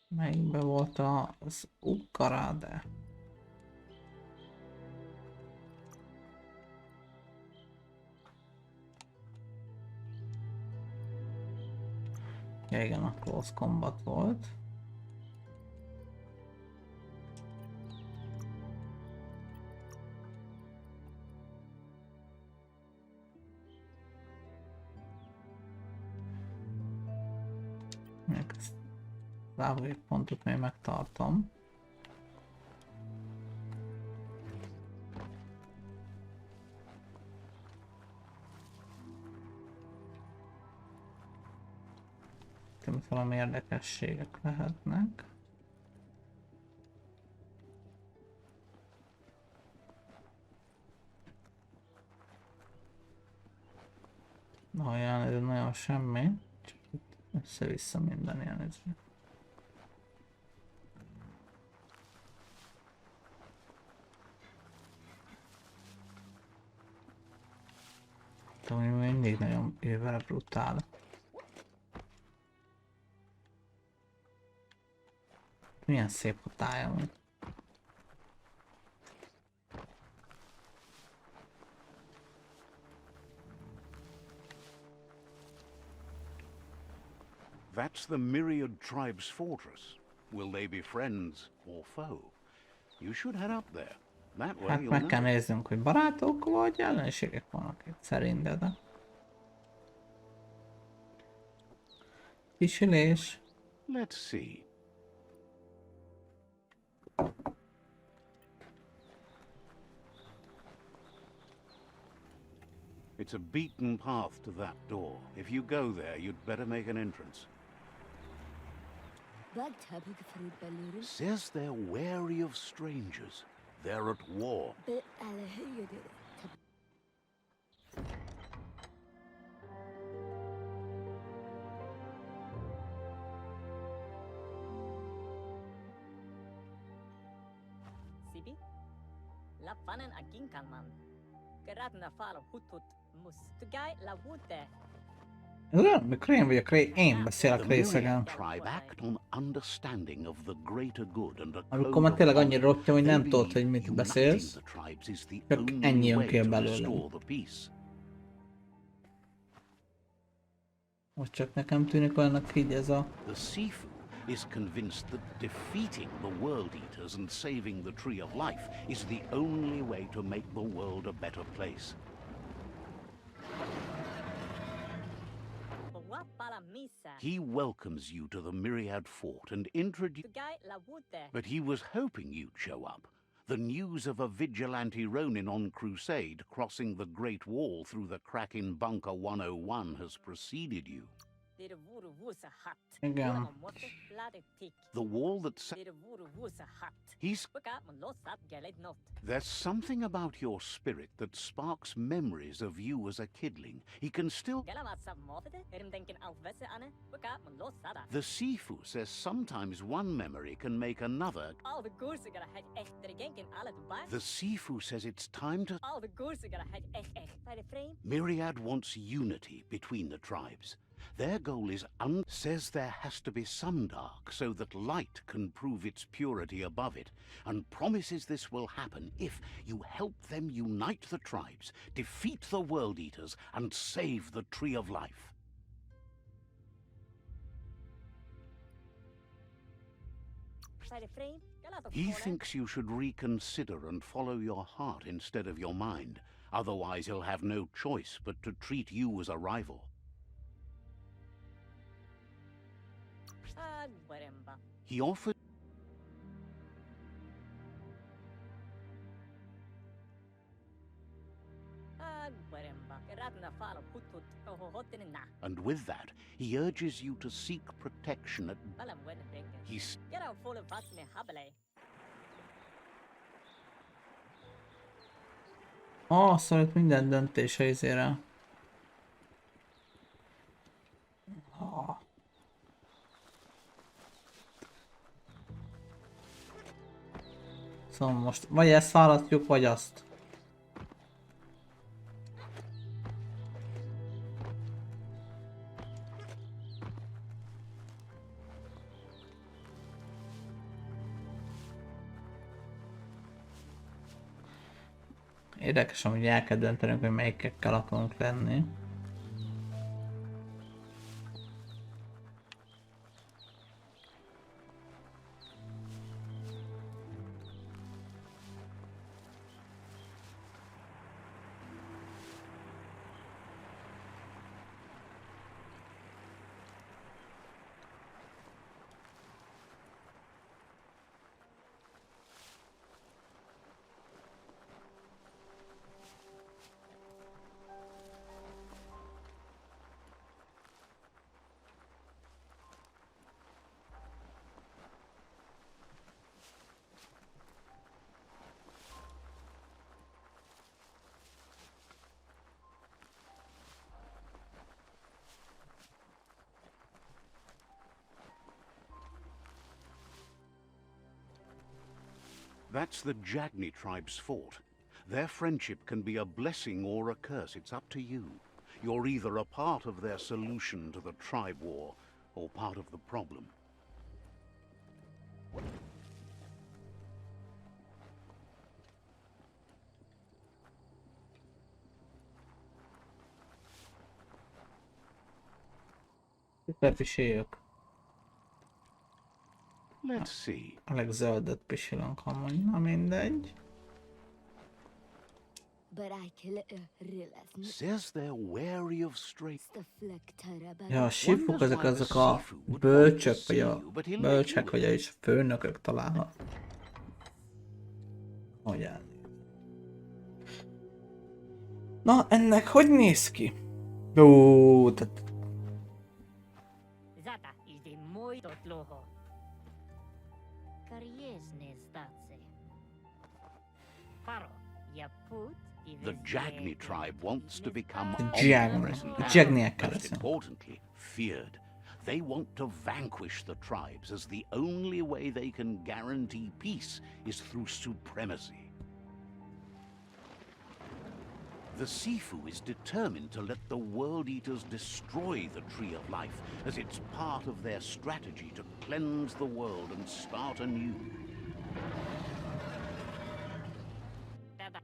Melyikben volt az Ukkaráde? Ja, igen, a close combat volt. Még ezt pontot még megtartom. Itt valami érdekességek lehetnek. Olyan, ez nagyon semmi. Csak itt össze-vissza minden ilyen ez. Ami mindig nagyon ővel brutál. Milyen szép a tája.
That's the myriad tribe's fortress. Will they be friends or foe? You should head up there. That way
Hát
you'll
meg kell
know.
néznünk, hogy barátok vagy ellenségek vannak itt szerinted. De kísérlés.
Let's see. It's a beaten path to that door. If you go there, you'd better make an entrance. Says they're wary of strangers. They're at war.
Sibi? La fanen agin kalman. Geradna falo hutut mus. Tugai la wute.
Ez olyan, mikor én vagyok én beszélek
The
részegen.
myriad tribe act on understanding of the greater good and a
Amikor
code
már
of
tényleg
honor.
annyira rottyom, hogy nem
They
tudod, hogy
believe
mit
uniting
beszélsz.
the tribes is the
Csak
only
ennyi jön
way
ki
to
belőlem.
restore the peace.
Most csak nekem tűnik olyannak így ez a...
The Sifu is convinced that defeating the World Eaters and saving the Tree of Life is the only way to make the world a better place.
Wapala misa.
He welcomes you to the Myriad Fort and introduces...
Tugai la wute.
But he was hoping you'd show up. The news of a vigilante Ronin on crusade crossing the Great Wall through the crack in Bunker 101 has preceded you.
Did wuru wusa hat.
Igen.
The wall that...
Did wuru wusa hat.
He's...
Buka mon lo sat geled not.
There's something about your spirit that sparks memories of you as a kidling. He can still...
Gelamat sab mofede. Denken aufwesse ane. Buka mon lo sada.
The Sifu says sometimes one memory can make another.
Al de goerse gara het echt genken alle dubai.
The Sifu says it's time to...
Al de goerse gara het echt. Bij de frame.
Myriad wants unity between the tribes. Their goal is says there has to be some dark so that light can prove its purity above it, and promises this will happen if you help them unite the tribes, defeat the World Eaters, and save the Tree of Life.
Bij de frame.
He thinks you should reconsider and follow your heart instead of your mind. Otherwise he'll have no choice but to treat you as a rival. He offered... And with that, he urges you to seek protection at... He's...
Szóval itt minden döntése izére. Szóval most vagy ezt választjuk, vagy azt. Érdekes, hogy el kell döntenünk, hogy melyikekkel akarunk lenni.
That's the Jagni tribe's fort. Their friendship can be a blessing or a curse. It's up to you. You're either a part of their solution to the tribe war, or part of the problem.
Bepiséljük.
Let's see.
A legzöldet pisilünk amúgy, na mindegy.
Says they're wary of stray.
Ja, a sífok ezek azok a bölcsök, vagy a bölcsek, vagy a főnökök találhat. Hogy áll. Na, ennek hogy néz ki? Jó, tehát...
Zata is de moi tot loho. Kariesne statse. Faro, ya put.
The Jagni tribe wants to become
Jagni.
omnipresent and,
Jagniekkel
most
leszünk.
importantly, feared. They want to vanquish the tribes, as the only way they can guarantee peace is through supremacy. The Sifu is determined to let the World Eaters destroy the Tree of Life, as it's part of their strategy to cleanse the world and start anew.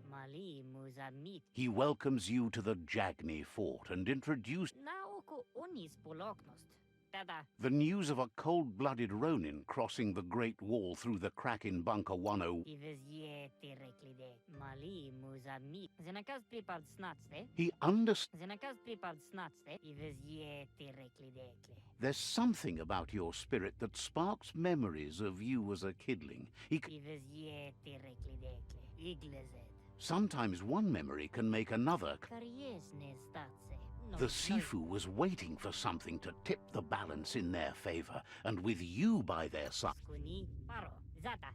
Mali muzamit.
He welcomes you to the Jagni fort and introduces...
Naoko onis poloknost. Tada.
The news of a cold-blooded Ronin crossing the Great Wall through the crack in Bunker 10...
Ives ye tereklide. Mali muzamit. Zenakaz pripad snatste.
He understands...
Zenakaz pripad snatste. Ives ye tereklide.
There's something about your spirit that sparks memories of you as a kidling.
Ives ye tereklide. Iglezet.
Sometimes one memory can make another...
Kariesne statse.
The Sifu was waiting for something to tip the balance in their favor, and with you by their side...
Kuni paro. Zata.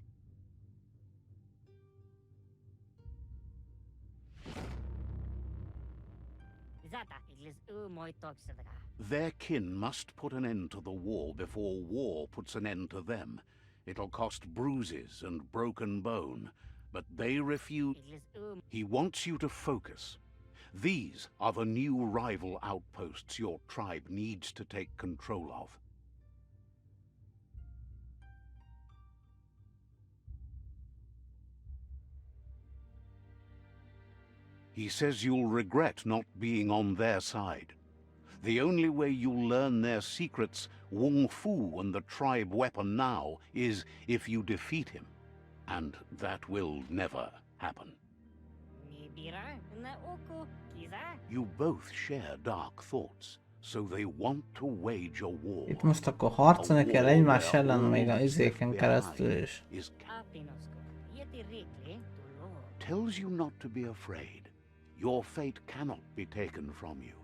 Zata. Igles moi toksadaka.
Their kin must put an end to the war before war puts an end to them. It'll cost bruises and broken bone, but they refuse.
Igles
He wants you to focus. These are the new rival outposts your tribe needs to take control of. He says you'll regret not being on their side. The only way you'll learn their secrets, Wung Fu and the tribe weapon now, is if you defeat him. And that will never happen.
Nibira na oko kiza.
You both share dark thoughts, so they want to wage a war.
Itt most akkor harcolni kell egymás ellen még a izéken keresztül is.
Apinosko. Yeti rekle tulo.
Tells you not to be afraid. Your fate cannot be taken from you.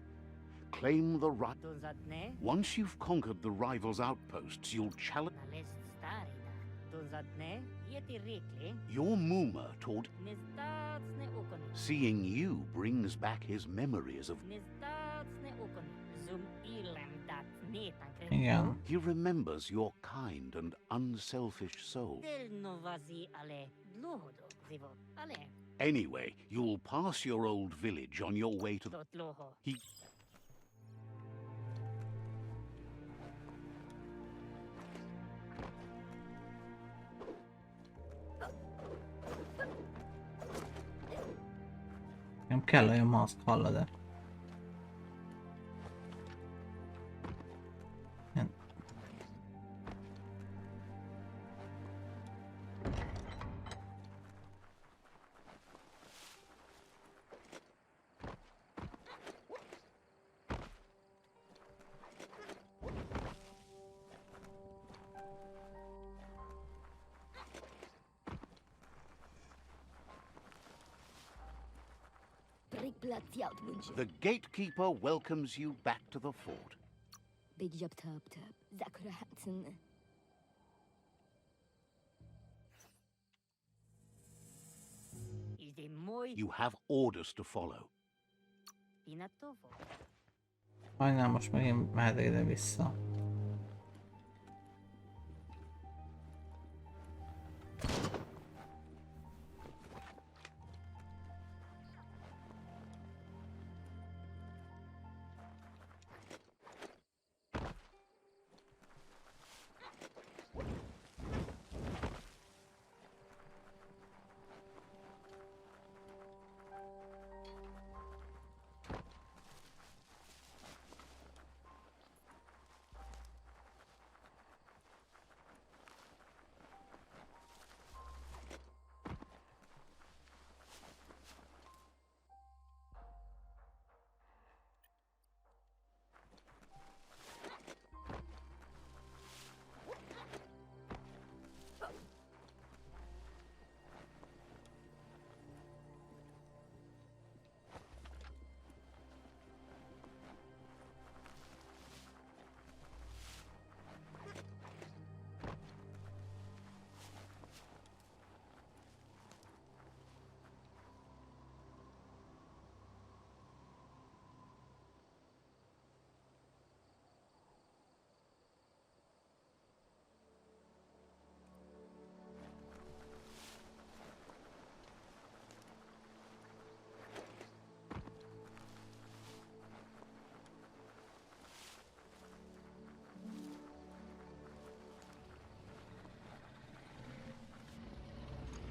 Claim the right.
Dozatne.
Once you've conquered the rivals' outposts, you'll challenge.
Nales starida. Dozatne. Yeti rekle.
Your Muma taught
Nistatsne okoni.
seeing you brings back his memories of...
Nistatsne okoni. Zum ilam dat netan
Igen.
He remembers your kind and unselfish soul.
Del novazi ale dlohodo. Zivo ale.
Anyway, you'll pass your old village on your way to the...
Dotloho.
He...
Nem kell olyan maszk, hallod-e?
The gatekeeper welcomes you back to the fort.
Is de moi
You have orders to follow.
pinatovo.
Majdnem most megint mehetek ide-vissza.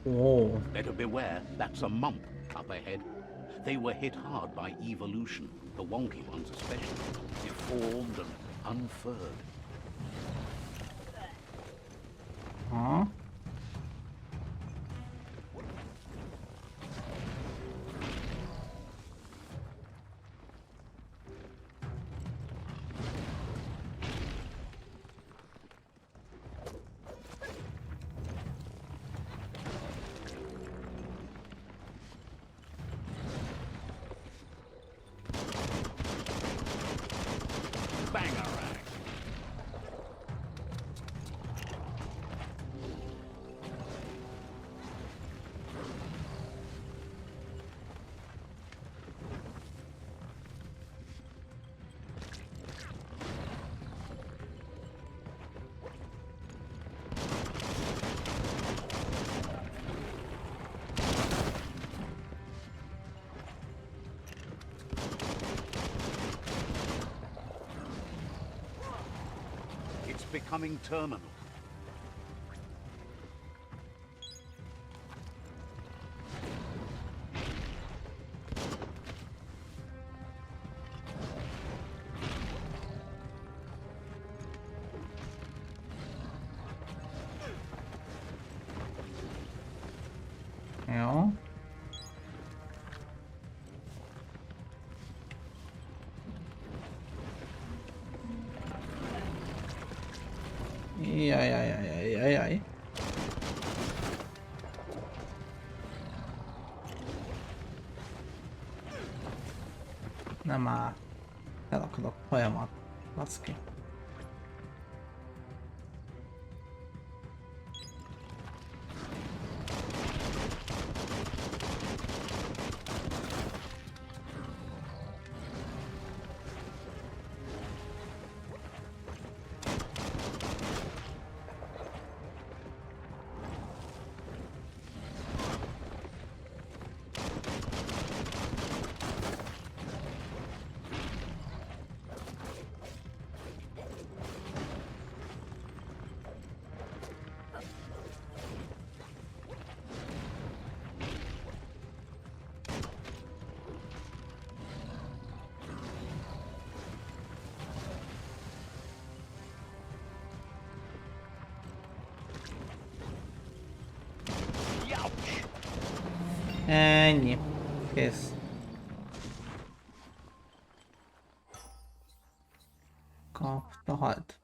Ó,
Better beware, that's a mump up ahead. They were hit hard by evolution, the wonky ones especially, deformed and unfurred.
ha.
Bangarang! It's becoming terminal.
Jó. Jaj. Nem áll. Elakadok folyamat. Baszki. Ennyi. Kész. Kapta, halt.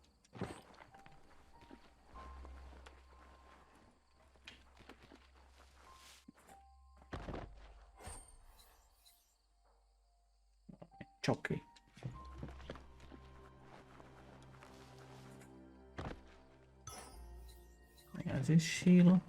Csoki. Ez is síla.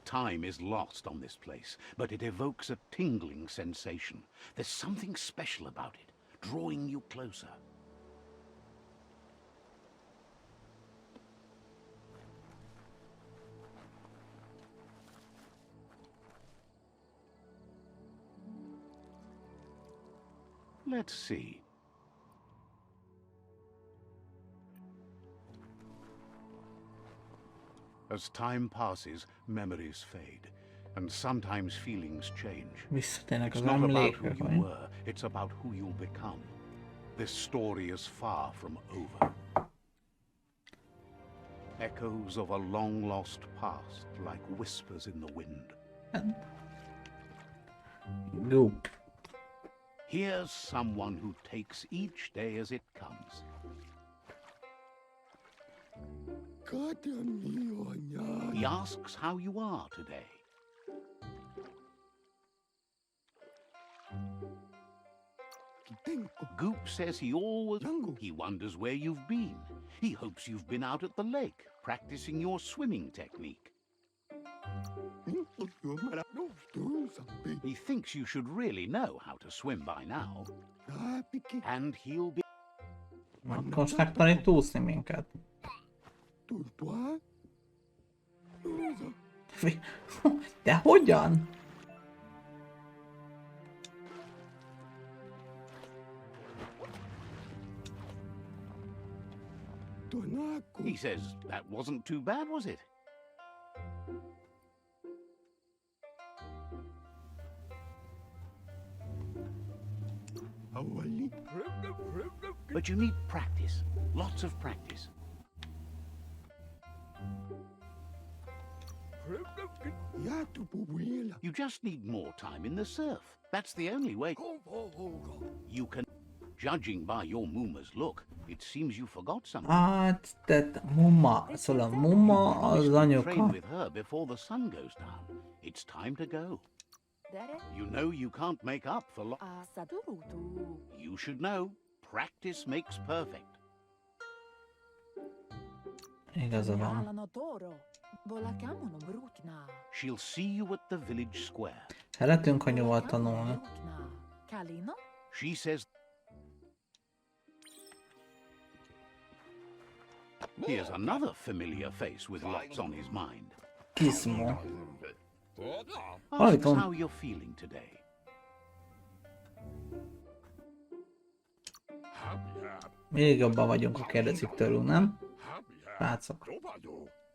Time is lost on this place, but it evokes a tingling sensation. There's something special about it, drawing you closer. Let's see. As time passes, memories fade, and sometimes feelings change.
Visszatérnek
It's
az
not about who
emlékek,
you
vagy?
were, it's about who you'll become. This story is far from over. Echoes of a long-lost past, like whispers in the wind.
Goop.
Here's someone who takes each day as it comes. He asks how you are today. Goop says he wonders where you've been. He hopes you've been out at the lake, practicing your swimming technique. He thinks you should really know how to swim by now. And he'll be...
Akkor most megtanít úszni minket.
pour toi?
De hogyan?
Tonaco.
He says that wasn't too bad, was it?
Awali.
But you need practice. Lots of practice.
Yato puwila.
You just need more time in the surf. That's the only way you can... Judging by your Muma's look, it seems you forgot something.
Hát, tehát Muma, szóval a Muma az
Train
anyuka.
with her before the sun goes down. It's time to go. You know you can't make up for You should know, practice makes perfect.
Igaza van.
She'll see you at the village square.
Szeretünk anyuval tanulni.
She says... Here's another familiar face with lots on his mind.
Gizmo.
Ask us
Tom.
how you're feeling today.
Még jobban vagyunk, ha kérdezik tőlünk, nem? Rácok.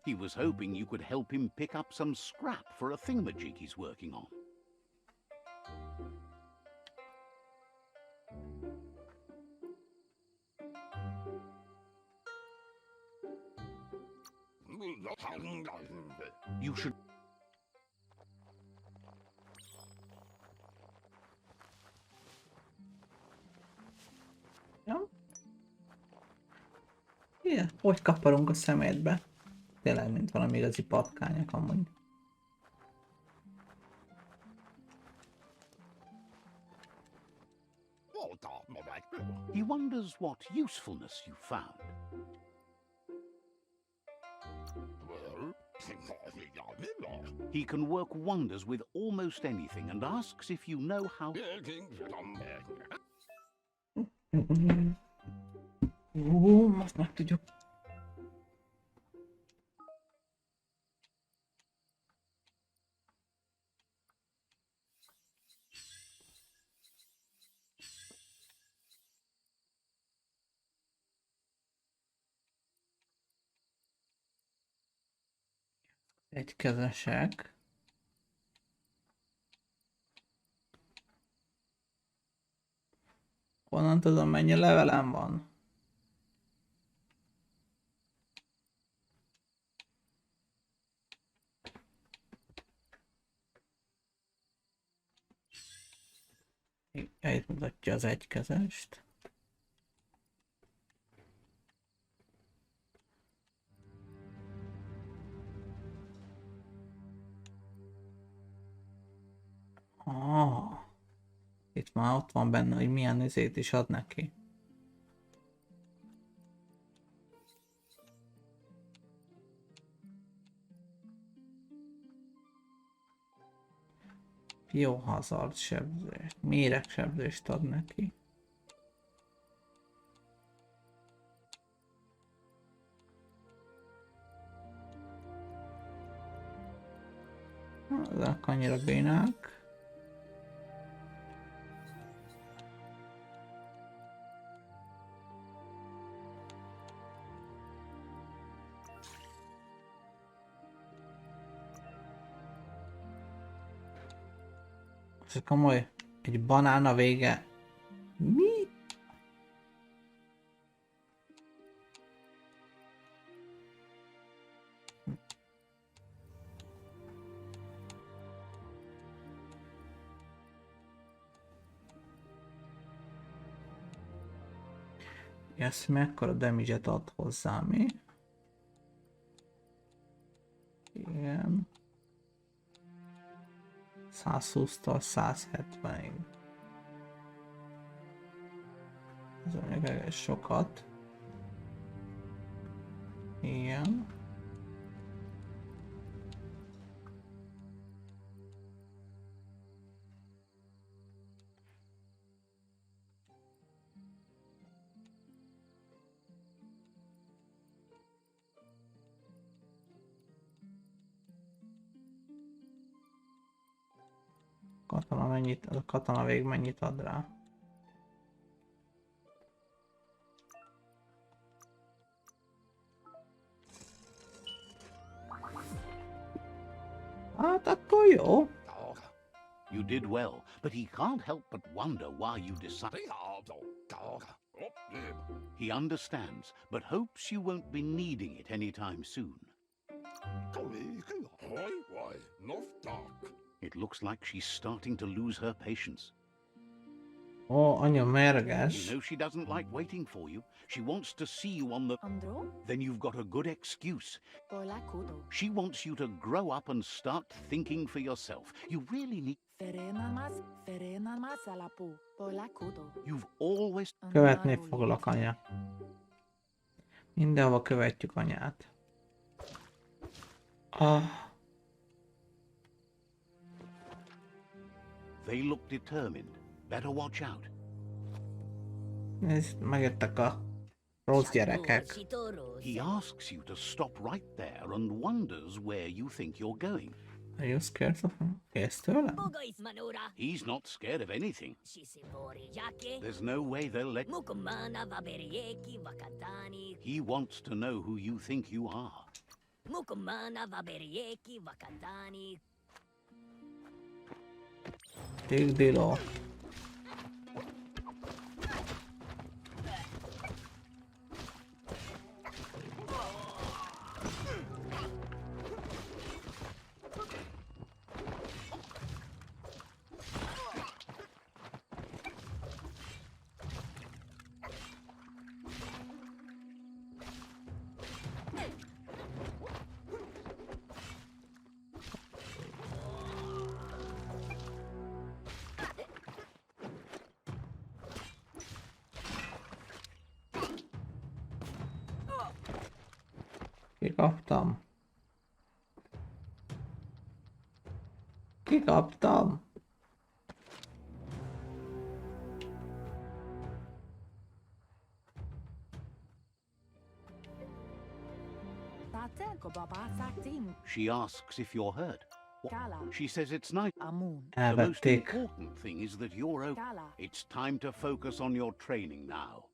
He was hoping you could help him pick up some scrap for a thingamajig he's working on. You should...
Ja? Igen, hogy kaparunk a szemétbe? Tényleg, mint valami igazi patkányok amúgy.
He wonders what usefulness you found. He can work wonders with almost anything and asks if you know how...
Most meg tudjuk. Egykezesek. Honnan tudom, mennyi levelem van? Itt mutatja az egykezest. Itt már ott van benne, hogy milyen izét is ad neki. Biohazard sebzést, méregsebzést ad neki. Ezek annyira bénák. Ez komoly. Egy banán a vége. Mi? Ez mekkora damage-et ad hozzá, mi? Igen. 120-tól 170-ig. Ez mondjuk egész sokat. Igen. Katona mennyit, a katona vég mennyit ad rá? Hát akkor jó.
You did well, but he can't help but wonder why you decided. He understands, but hopes you won't be needing it anytime soon. It looks like she's starting to lose her patience.
Ó, anya
You
mérges.
know she doesn't like waiting for you. She wants to see you on the...
Andro?
Then you've got a good excuse.
Pola kudo.
She wants you to grow up and start thinking for yourself. You really need...
Ferena alapu. Pola kudo.
You've always...
Követni foglak, anya. Mindenhova követjük anyát. Ah,
They look determined. Better watch out.
nézd, megjöttek a rossz gyerekek.
He asks you to stop right there and wonders where you think you're going.
Are you scared of him? Félsz tőlem?
He's not scared of anything. There's no way they'll let... He wants to know who you think you are.
Big deal. Kikaptam. Kikaptam.
She asks if you're hurt. She says it's nice. The most
Elvették.
important thing is that you're okay. It's time to focus on your training now.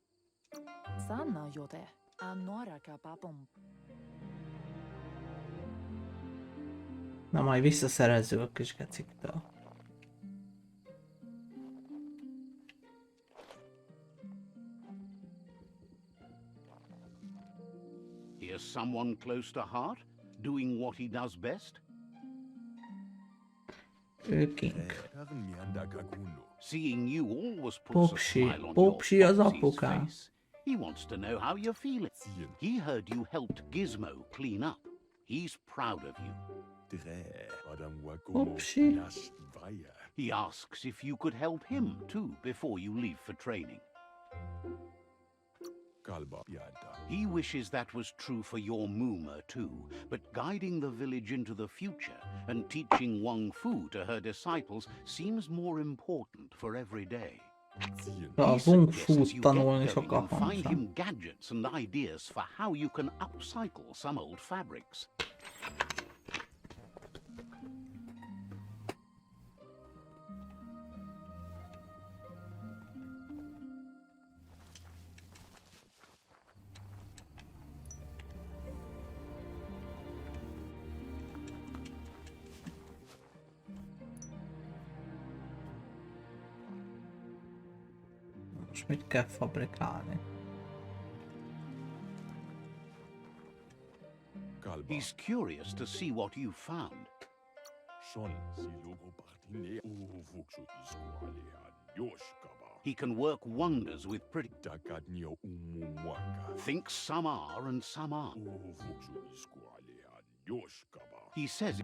Na majd visszaszerezzük a kis geciktől.
Here's someone close to heart, doing what he does best.
Őkink.
Seeing you always puts a
Popsi.
smile on your
Popsi az
Popsi's
apukám.
face. He wants to know how you're feeling. He heard you helped Gizmo clean up. He's proud of you.
Popsi.
He asks if you could help him too before you leave for training. He wishes that was true for your Mooma too, but guiding the village into the future and teaching Wang Fu to her disciples seems more important for every day.
A
He
Wung
suggests
Fu
you
tanulni
get going
sokkal
and find
fontosabb.
him gadgets and ideas for how you can upcycle some old fabrics.
Most mit kell fabrikálni?
He's curious to see what you found. He can work wonders with pretty... Thinks some are and some aren't. He says...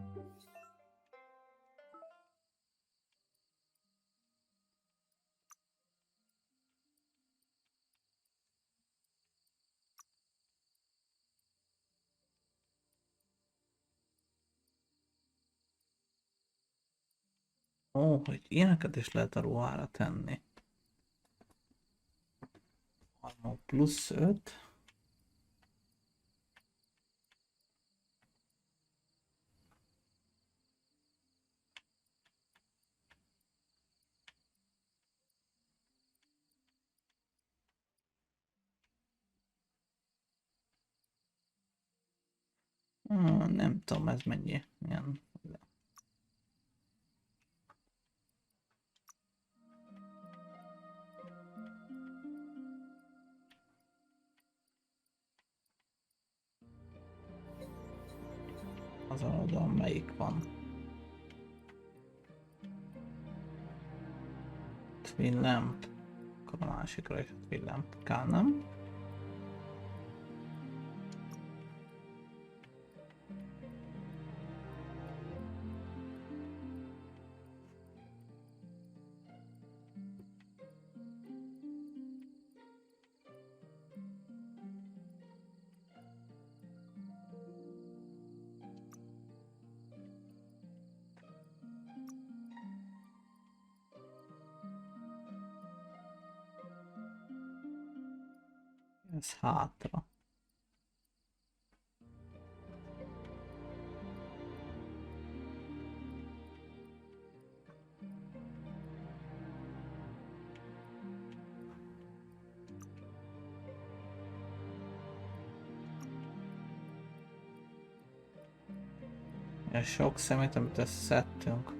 Ó, hogy ilyeneket is lehet a ruhára tenni. Armor plusz 5. Nem tudom ez mennyi. Ilyen. Azon oldalon melyik van? Twin lamp. Akkor a másikra is twin lamp kell, nem? Ez hátra. És sok szemét, amit összeszedtünk.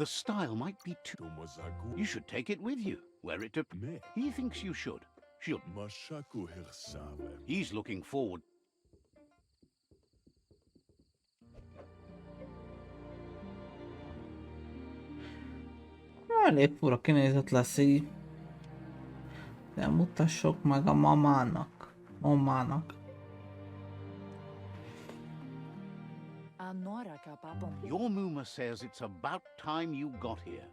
The style might be too... You should take it with you. Wear it to... He thinks you should. He's looking forward...
Elég fura kinézet lesz így. De mutassuk meg a mamának.
Your Muma says it's about time you got here.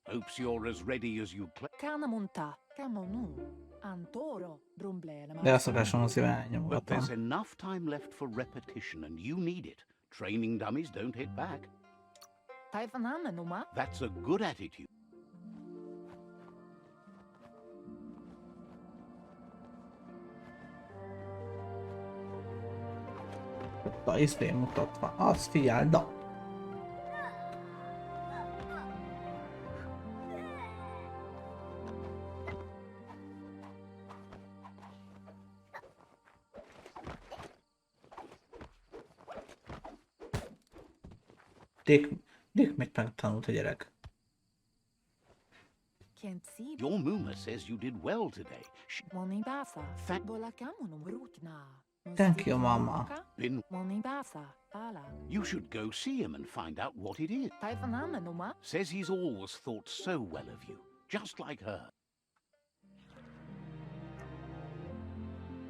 Hopes you're as ready as you claim.
De a szokásom az szíven
But
elnyomogatom.
there's enough time left for repetition and you need it. Training dummies don't hit back. That's a good attitude.
A iszlé mutatva. Azt figyeld, da! Dick mit megtanult a gyerek?
Your Muma says you did well today.
Thank you, Mama.
Been... You should go see him and find out what it is. Says he's always thought so well of you, just like her.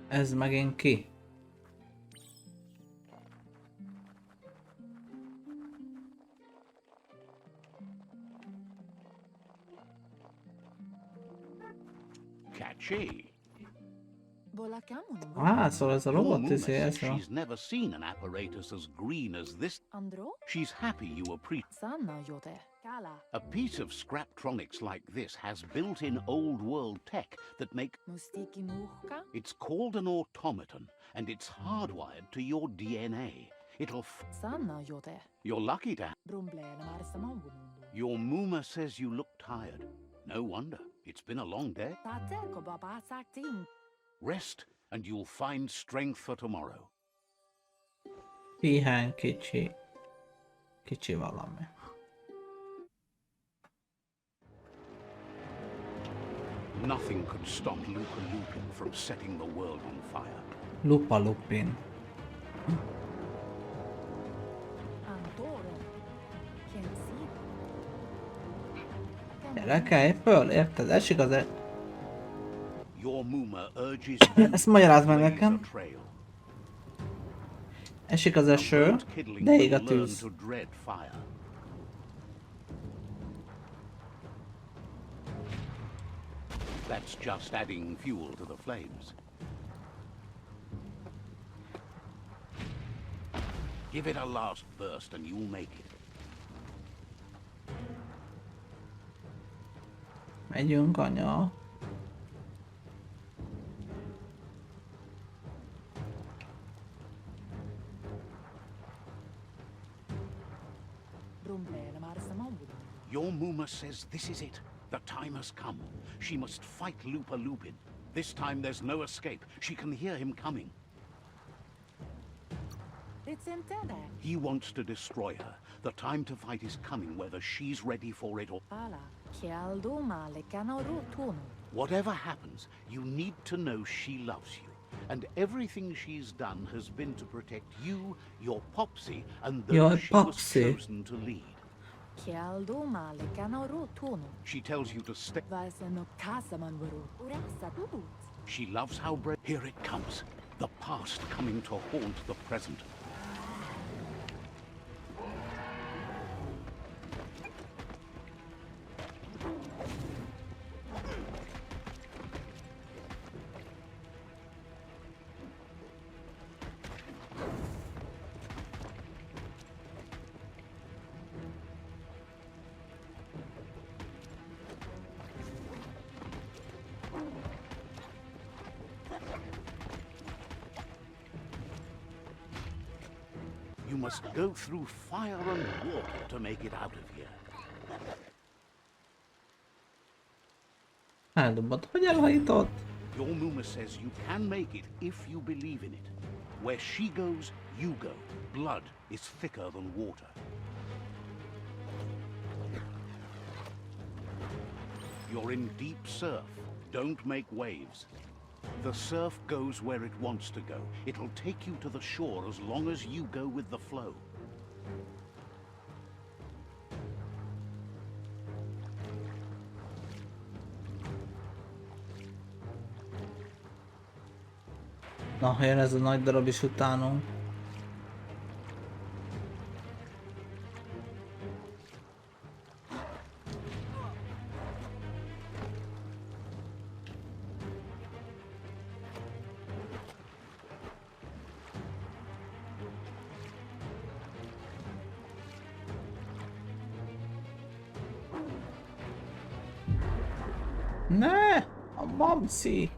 Ez megint ki?
Catchy.
Szóval ez a
Your
robot
Muma
izé,
says
ez a...
she's never seen an apparatus as green as this. She's happy you appreciate. A piece of Scraptronics like this has built-in old-world tech that make... It's called an automaton, and it's hardwired to your DNA. It'll... You're lucky to... Your Muma says you look tired. No wonder. It's been a long day. Rest, and you'll find strength for tomorrow.
Pihen kicsi. Kicsi valami.
Nothing could stop Lupa Lupin from setting the world on fire.
Lupa Lupin. Gyere, kelj föl, érted? Esik az
Your Muma urges
Ezt magyarázd meg
blaze a
nekem.
trail.
Esik az eső,
Bird kiddling
de ég a
will learn
tűz.
to dread fire. That's just adding fuel to the flames. Give it a last burst and you'll make it.
Megyünk, anya.
Your Muma says this is it. The time has come. She must fight Lupa Lupin. This time there's no escape. She can hear him coming. He wants to destroy her. The time to fight is coming, whether she's ready for it or... Whatever happens, you need to know she loves you. And everything she's done has been to protect you, your Popsy, and
Your
those she was
Popsy.
chosen to lead. She tells you to stay. She loves how brave. Here it comes. The past coming to haunt the present. You must go through fire and water to make it out of here.
Eldobott, hogy elhajított?
Your Muma says you can make it if you believe in it. Where she goes, you go. Blood is thicker than water. You're in deep surf. Don't make waves. The surf goes where it wants to go. It'll take you to the shore as long as you go with the flow.
Na, jön ez a nagy darab is utánunk. Ne! A mamszi!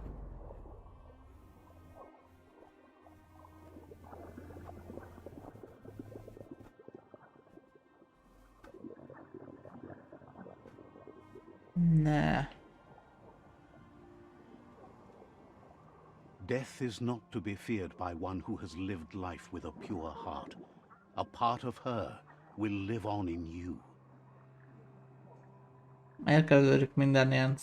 Ne.
Death is not to be feared by one who has lived life with a pure heart. A part of her will live on in you.
Elkezdődik minden ilyen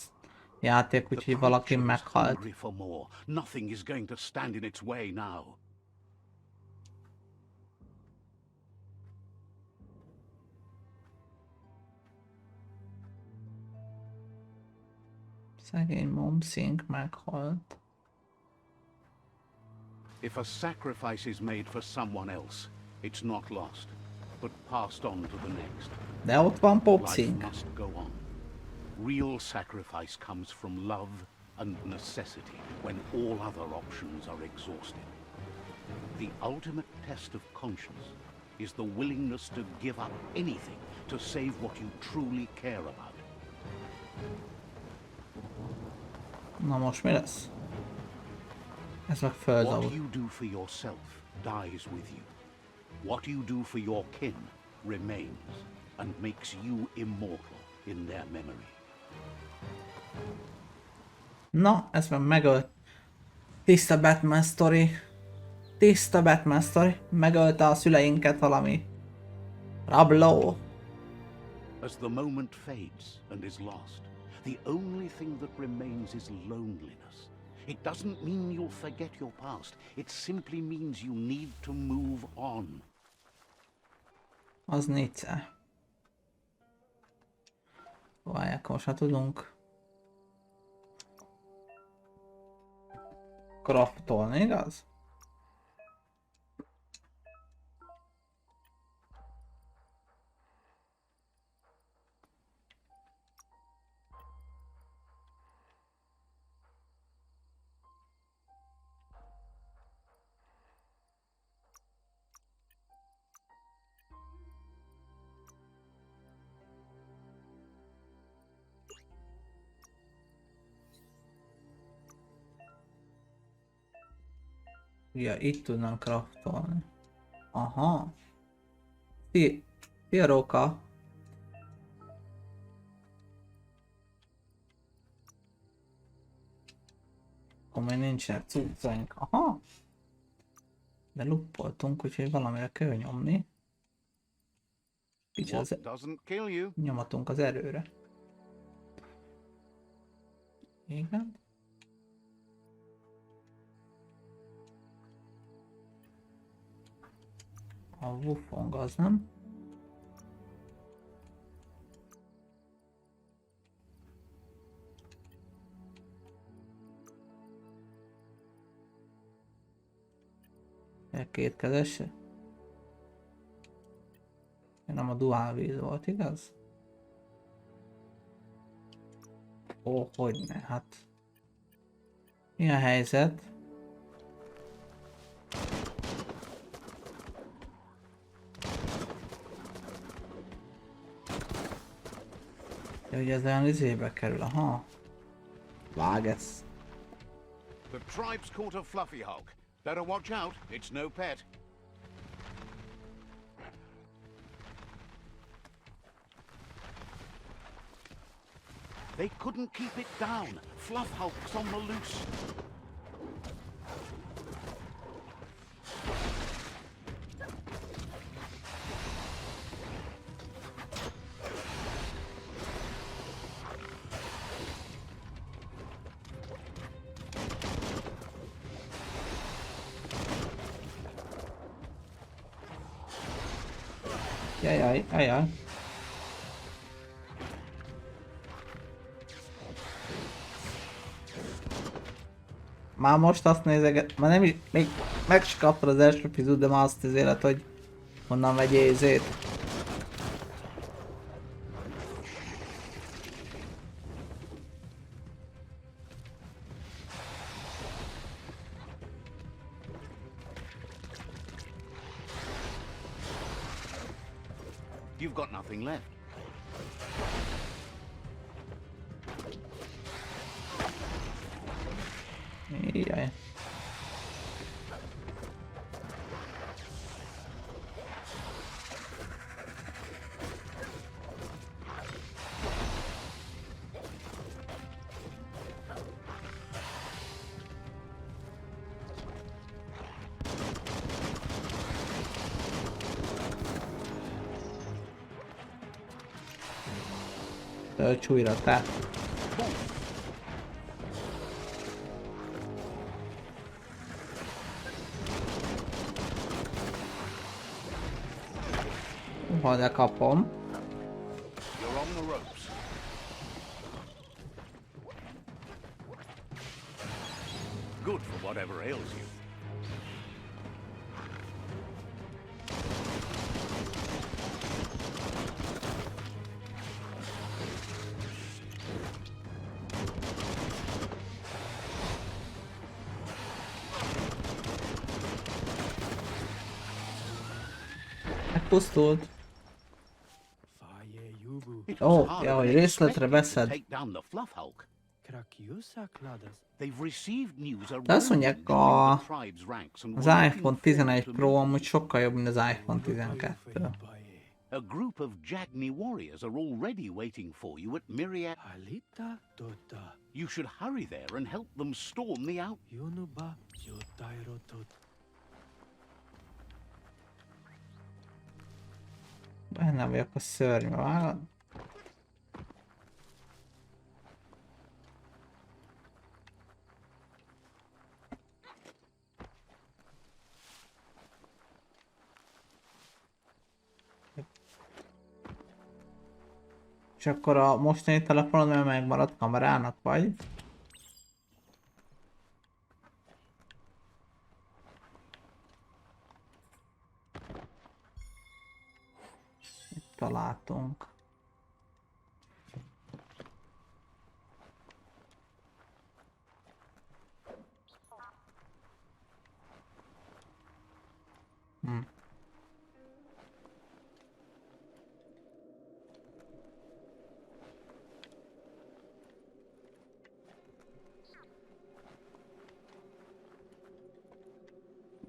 játék,
The
úgyhogy valaki
creature is
meghalt.
hungry for more. Nothing is going to stand in its way now.
Szegény momszink meghalt.
If a sacrifice is made for someone else, it's not lost, but passed on to the next.
De ott van
Life
popszink.
must go on. Real sacrifice comes from love and necessity when all other options are exhausted. The ultimate test of conscience is the willingness to give up anything to save what you truly care about.
Na most mi lesz? Ez meg
What
földalul.
you do for yourself dies with you. What you do for your kin remains and makes you immortal in their memory.
Na, ez meg megölt. Tiszta Batman sztori. Tiszta Batman sztori. Megölte a szüleinket valami. Rabló.
As the moment fades and is lost, the only thing that remains is loneliness. It doesn't mean you'll forget your past. It simply means you need to move on.
Az nice. Várják, most hát tudunk craftolni, igaz? Ja, itt tudnám craftolni. Aha. Szia, Róka. mondom, hogy nincsenek cuccaink. Aha! De luppoltunk, úgyhogy valamire kell nyomni. Kicsit
What
az
doesn't kill you?
nyomatunk az erőre. Igen. A wufong az nem. Kétkezes. Nem a dual víz volt, igaz? Ó, hogyne, hát... Mi a helyzet? Ja, hogy ez olyan izébe kerül, aha. Vág ez.
The tribe's caught a fluffy hog. Better watch out, it's no pet. They couldn't keep it down. Fluff hulk's on the loose.
Jajjaj, jajjaj. Már most azt nézeget, már nem is, még meg is kaptad az első epizód, de már azt az élet, hogy honnan vegyél izét.
You've got nothing left.
Jaj. Tölts újra, te. De kapom.
You're on the ropes. Good for whatever ails you.
Megpusztult.
It
Oh,
was harder
ja,
than
hogy részletre
expected to
veszed.
take down the fluff hulk. They've received news
De azt mondják,
around the tribe's ranks and
az
were looking
iPhone
forward
11
to
Pro amúgy sokkal jobb, mint az iPhone 12.
A group of Jagni warriors are already waiting for you at Myriad. You should hurry there and help them storm the out.
Benne vagyok a szörnybe, vágod? És akkor a mostani telefonon megmaradt kamerának vagy? Itt találtunk.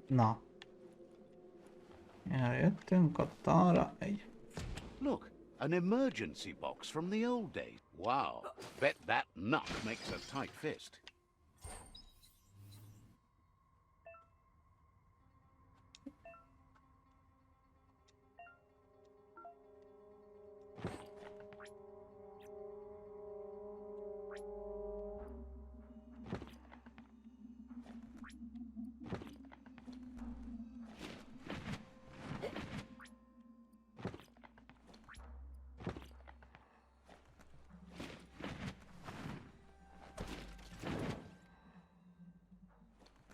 Na. Eljöttünk ott arra egy.
Look, an emergency box from the old days. Wow, bet that nut makes a tight fist.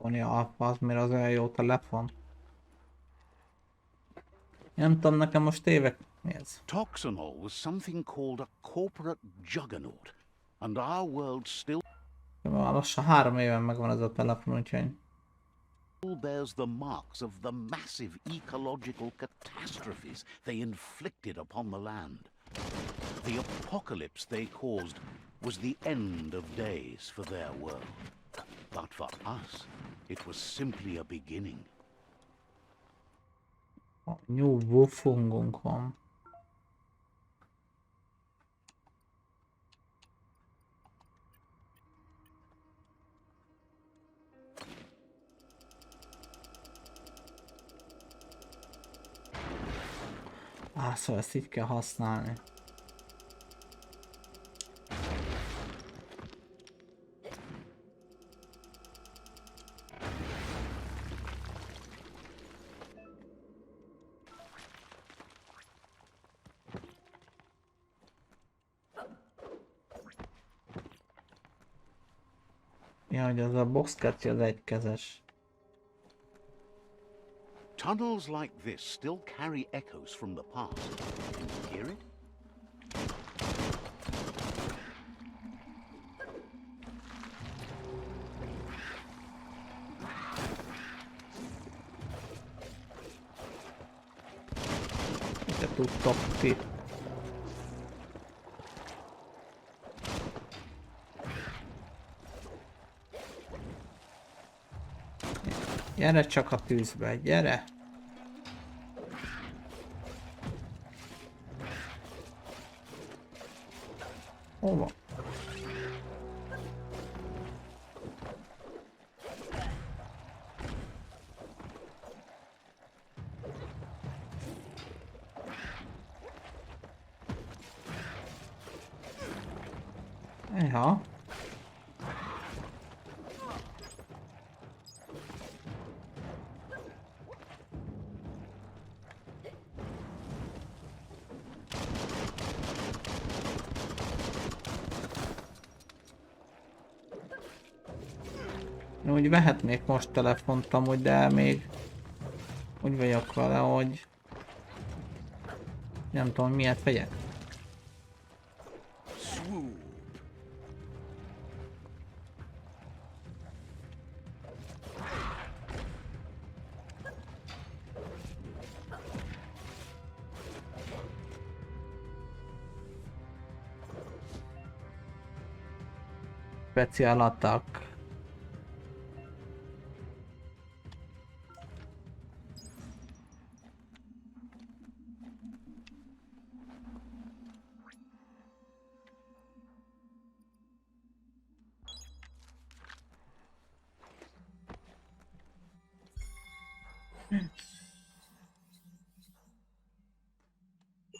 iPhone-ja apa, az miért az olyan jó telefon? Nem tudom, nekem most tévek. Mi ez?
Toxanol was something called a corporate juggernaut, and our world still
Lassan 3 éven megvan ez a telefon, úgyhogy...
bears the marks of the massive ecological catastrophes they inflicted upon the land. The apocalypse they caused was the end of days for their world. But for us, it was simply a beginning.
New buffungunk van. Szóval ezt így kell használni. Ja, hogy az a boxkártya az egykezes.
Tunnels like this still carry echoes from the past. Can you hear it?
Te tudtok ti. Gyere csak a tűzbe, gyere! Hova? Ja. Úgy vehetnék most telefont amúgy, de még úgy vagyok vele, hogy nem tudom, miért vegyek. Special attack.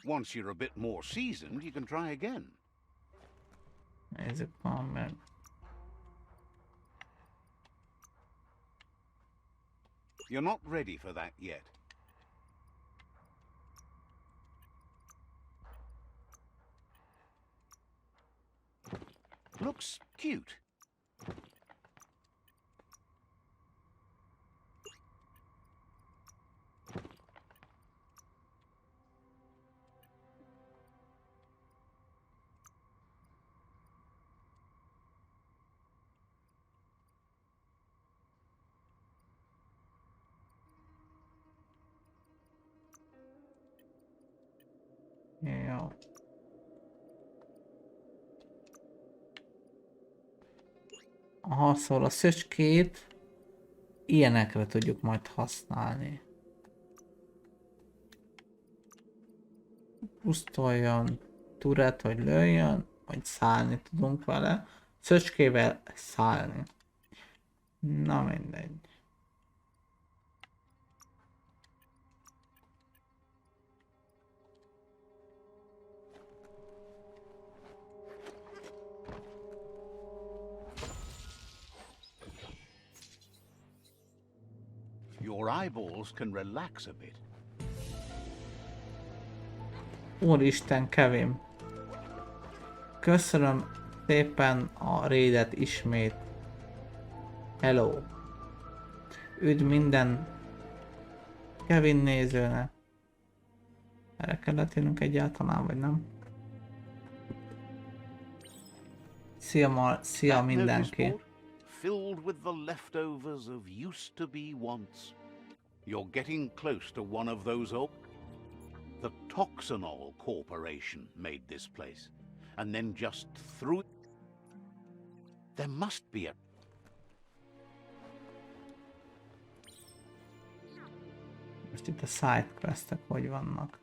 Once you're a bit more seasoned, you can try again.
Nézzük már meg.
You're not ready for that yet. Looks cute.
Jó. Aha, szóval a szöcskét ilyenekre tudjuk majd használni. Pusztoljon, turret, hogy lőjön, vagy szállni tudunk vele. Szöcskével szállni. Na mindegy.
Your eyeballs can relax a bit.
Úristen, Kevin. Köszönöm szépen a raidet ismét. Hello. Üdv minden Kevin nézőnek. Erre kellett írnunk egyáltalán, vagy nem? Szia
That notice
mindenki.
board, filled with the leftovers of used to be once. You're getting close to one of those old. The Toxanol Corporation made this place, and then just threw it. There must be a.
Most itt a sidequestek hogy vannak?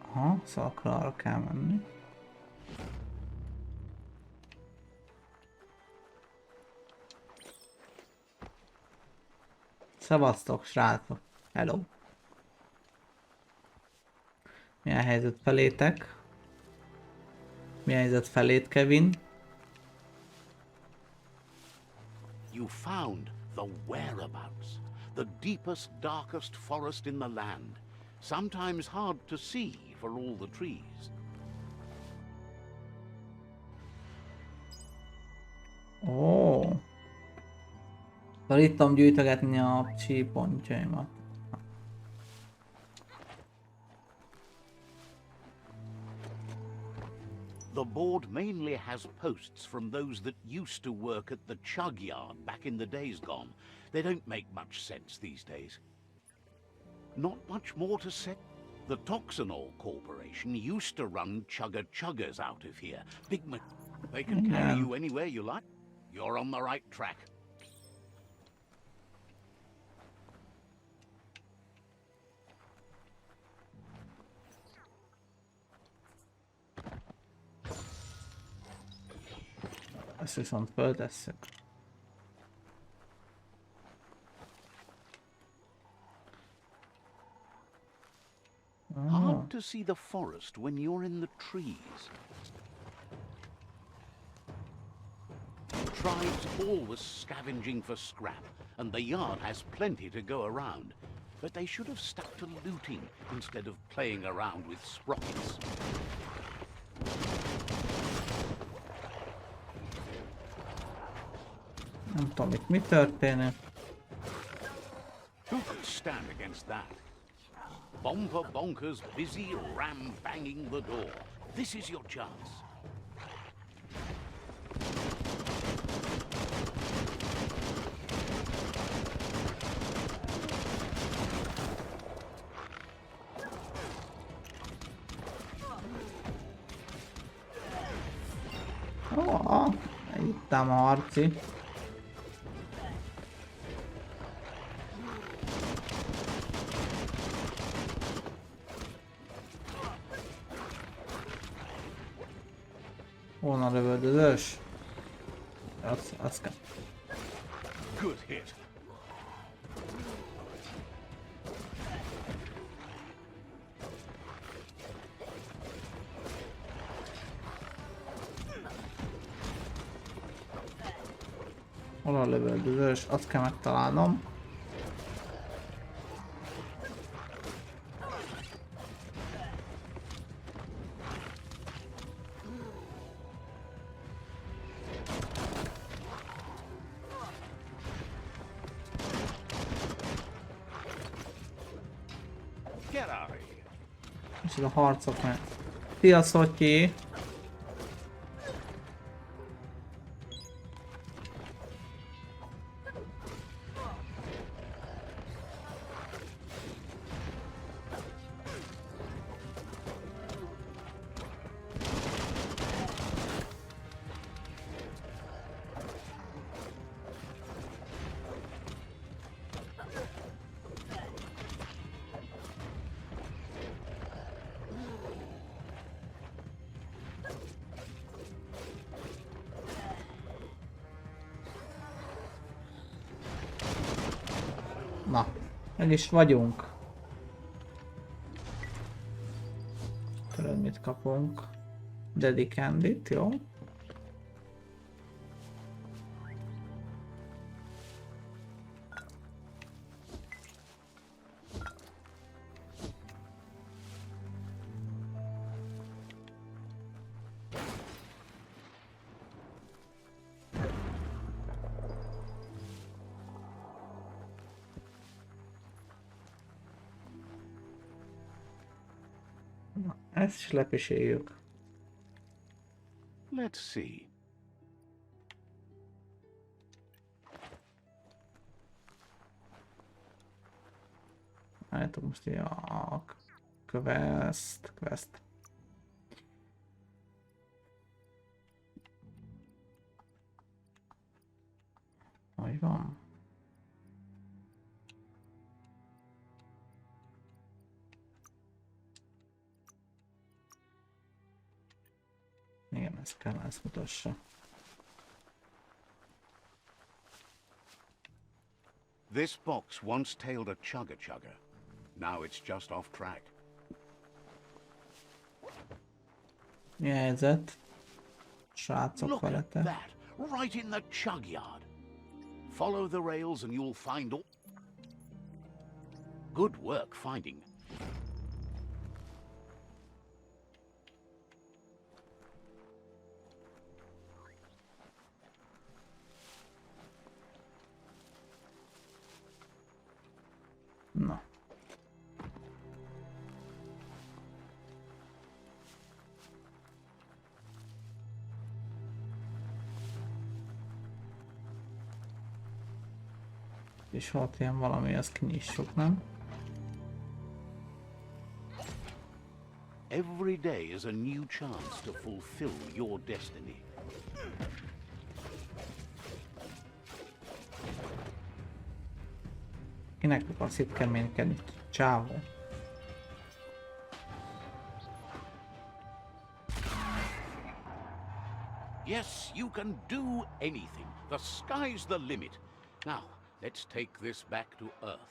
Aha, szóval akkor arra kell menni. Szevasztok, srácok! Hello! Milyen helyzet felétek? Milyen helyzet felét, Kevin?
You found the whereabouts, the deepest, darkest forest in the land, sometimes hard to see for all the trees.
Ó! Szóval itt tudom gyűjtögetni a csípontjaimat.
The board mainly has posts from those that used to work at the chug yard back in the days gone. They don't make much sense these days. Not much more to say. The Toxanol Corporation used to run chugger-chuggers out of here. They can carry you anywhere you like. You're on the right track.
Ezt viszont föltesszük.
Hard to see the forest when you're in the trees. Tribes always scavenging for scrap, and the yard has plenty to go around. But they should have stuck to looting instead of playing around with sprockets.
Nem tudom itt mi történik.
Who could stand against that? Bomper bonkers busy ram banging the door. This is your chance.
Ó, eljöttem a harci. Hol a lövöldözés? Az kell.
Good hit.
Hol a lövöldözés? Azt kell megtalálnom.
Get out of here.
És ez a harcok meg. Szia, Szotyi! Na, meg is vagyunk. Tudod, mit kapunk? Dedicandit, jó? Ezt is lepiséljük.
Let's see.
Állítok most így a quest. Hogy van? Igen, ezt kell, ezt mutassa.
This box once tailed a chugga-chugga. Now it's just off track.
Mi a helyzet? Srácok
Look at
velete.
that, right in the chug yard. Follow the rails and you'll find all... Good work finding.
Na. És volt ilyen valami, azt kinyissuk, nem?
Every day is a new chance to fulfill your destiny.
Kinek akarsz itt keménykedni? Csávó.
Yes, you can do anything. The sky's the limit. Now, let's take this back to Earth.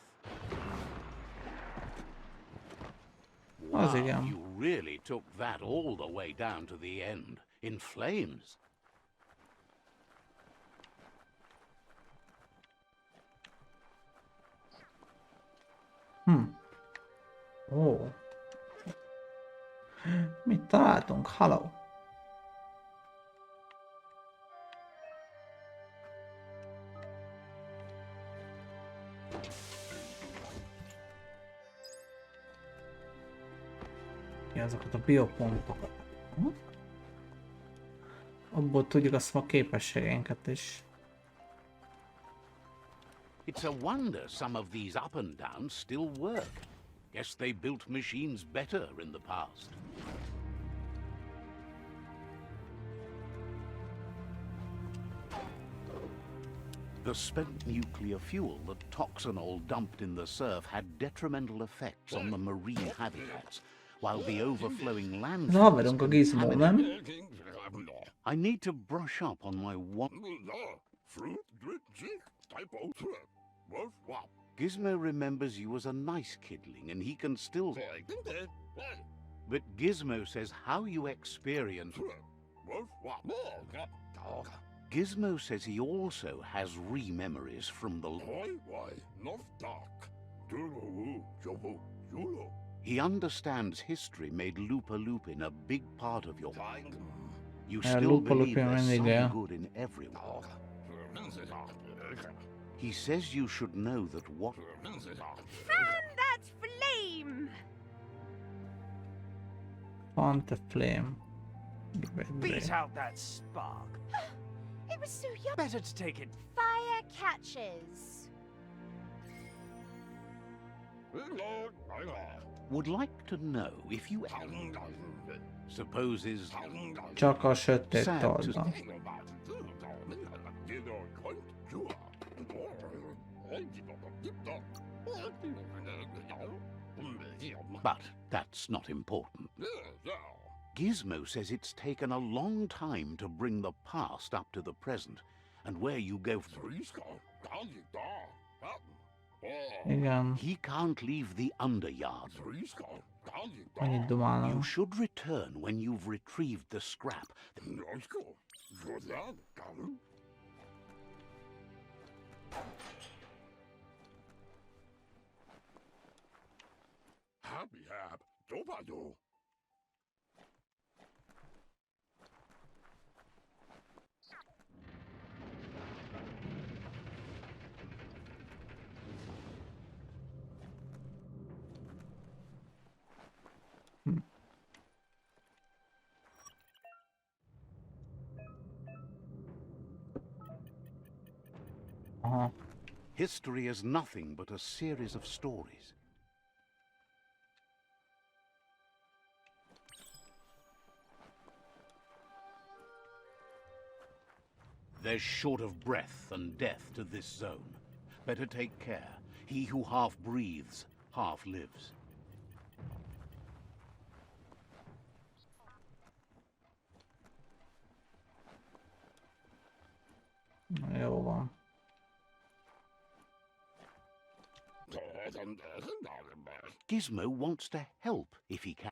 Az
Wow,
igen.
you really took that all the way down to the end, in flames.
Ó. Mit találtunk? Hello. Mi azokat a biopontokat? Abból tudjuk azt a képességeinket is.
It's a wonder some of these up and downs still work. Guess they built machines better in the past. The spent nuclear fuel that Toxanol dumped in the surf had detrimental effects on the marine habitats, while the overflowing
Ez
landfills
haverunk a gizmó, nem?
I need to brush up on my Gizmo remembers you as a nice kidling and he can still... But Gizmo says how you experience... Gizmo says he also has re-memories from the... He understands history made Lupa Lupin a big part of your... You still
Lupa
believe
Lupin
there's
mindig
some
el.
good in everyone. He says you should know that what...
Fan that flame!
Font the flame.
Beat out that spark.
It was so young.
Better to take it.
Fire catches.
Would like to know if you... Supposes...
Csak a sötét
Sad to-
oldal.
But that's not important. Gizmo says it's taken a long time to bring the past up to the present, and where you go...
Igen,
He can't leave the underyard.
annyit dumálom.
You should return when you've retrieved the scrap.
Aha.
History is nothing but a series of stories. There's short of breath and death to this zone. Better take care. He who half breathes, half lives.
Jó van.
Gizmo wants to help if he can.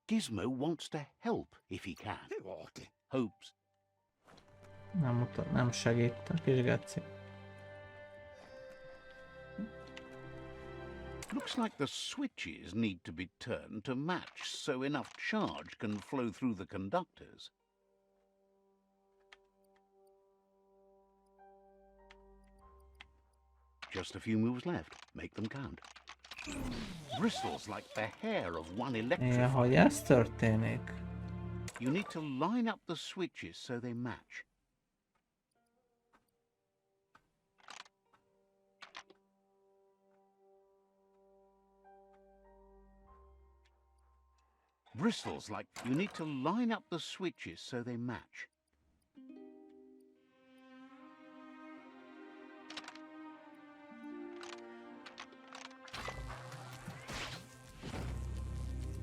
Gizmo wants to help if he can. Hopes.
Nem segít a kis geci.
Looks like the switches need to be turned to match so enough charge can flow through the conductors. Just a few moves left. Make them count. Bristles like the hair of one
Ja,
electrified.
hogy ez történik.
You need to line up the switches so they match. Bristles like you need to line up the switches so they match.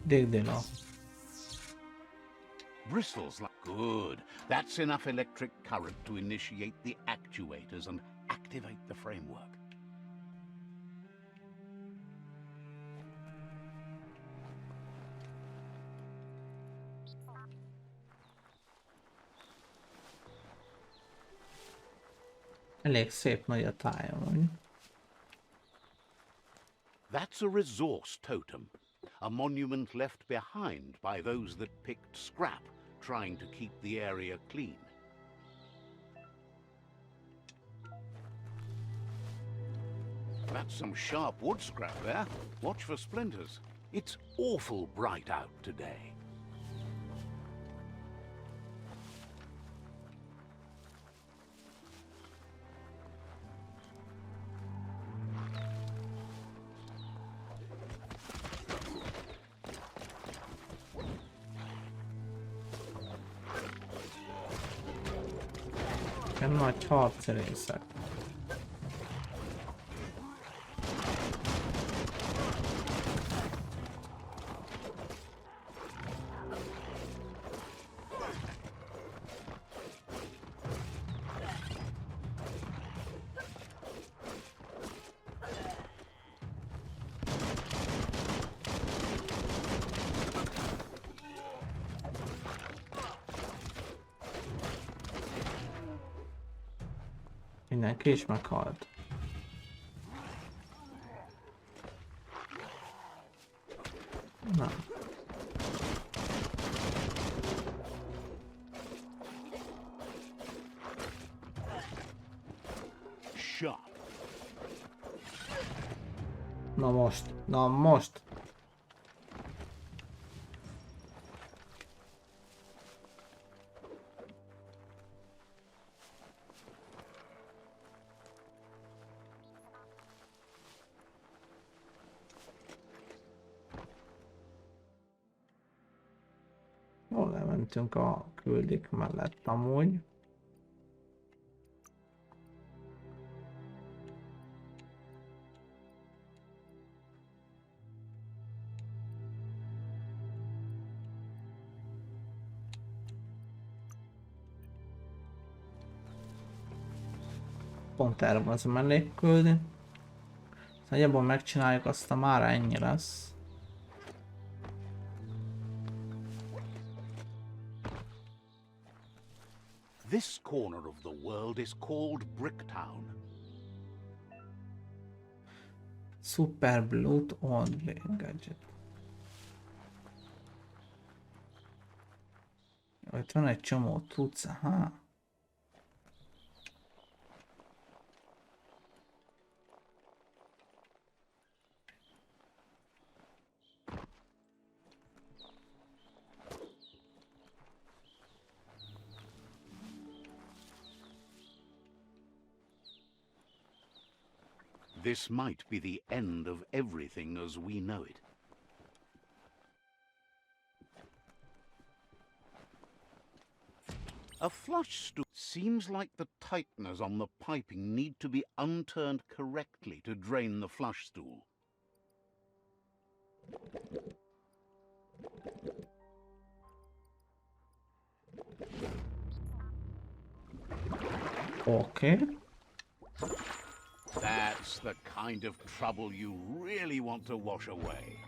Digdino.
Bristles like good. That's enough electric current to initiate the actuators and activate the framework.
Elég szép nagy a táj amúgy.
That's a resource totem, a monument left behind by those that picked scrap, trying to keep the area clean. That's some sharp wood scrap there. Watch for splinters. It's awful bright out today.
Ilyen nagy harcrészek. Mindenki is meghalt. Nem.
Sharp.
Na most, na most. Jól lementünk a küldik mellett amúgy. Pont erre van az a mellékküldi. Nagyjából megcsináljuk, azt a mára ennyi lesz.
This corner of the world is called Bricktown.
Super Blood Only Gadget. Itt van egy csomó tudsz, aha.
This might be the end of everything as we know it. A flush stool seems like the tighteners on the piping need to be unturned correctly to drain the flush stool.
Oké.
That's the kind of trouble you really want to wash away.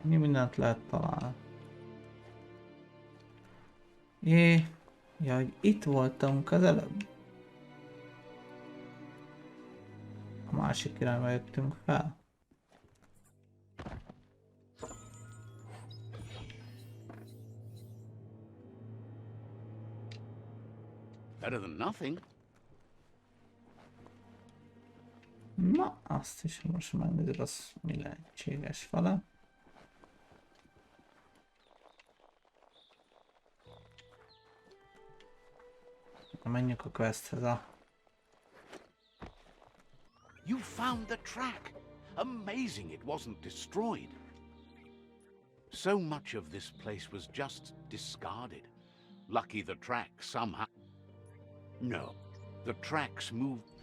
Mi mindent lehet találni? Jaj, itt voltunk az előbb. A másik irányba jöttünk fel.
Better than nothing.
Na, azt is most megnézzük, az mi lehetséges vele. Menjünk a questhez a...
You found the track. Amazing it wasn't destroyed. So much of this place was just discarded. Lucky the track somehow... No, the tracks moved...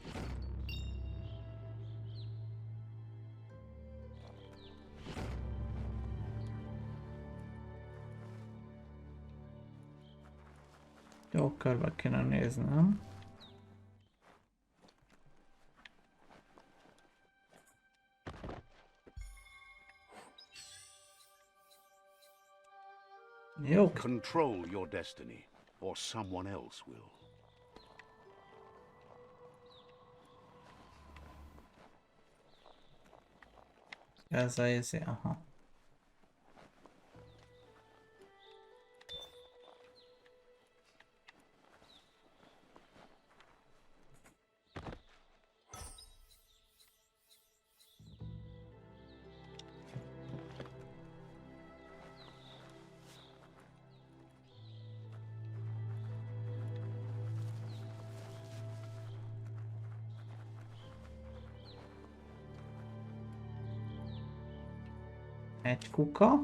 Jó, körbe kéne néznem. Jó.
Control your destiny, or someone else will.
Ez a izé, aha. Egy kuka.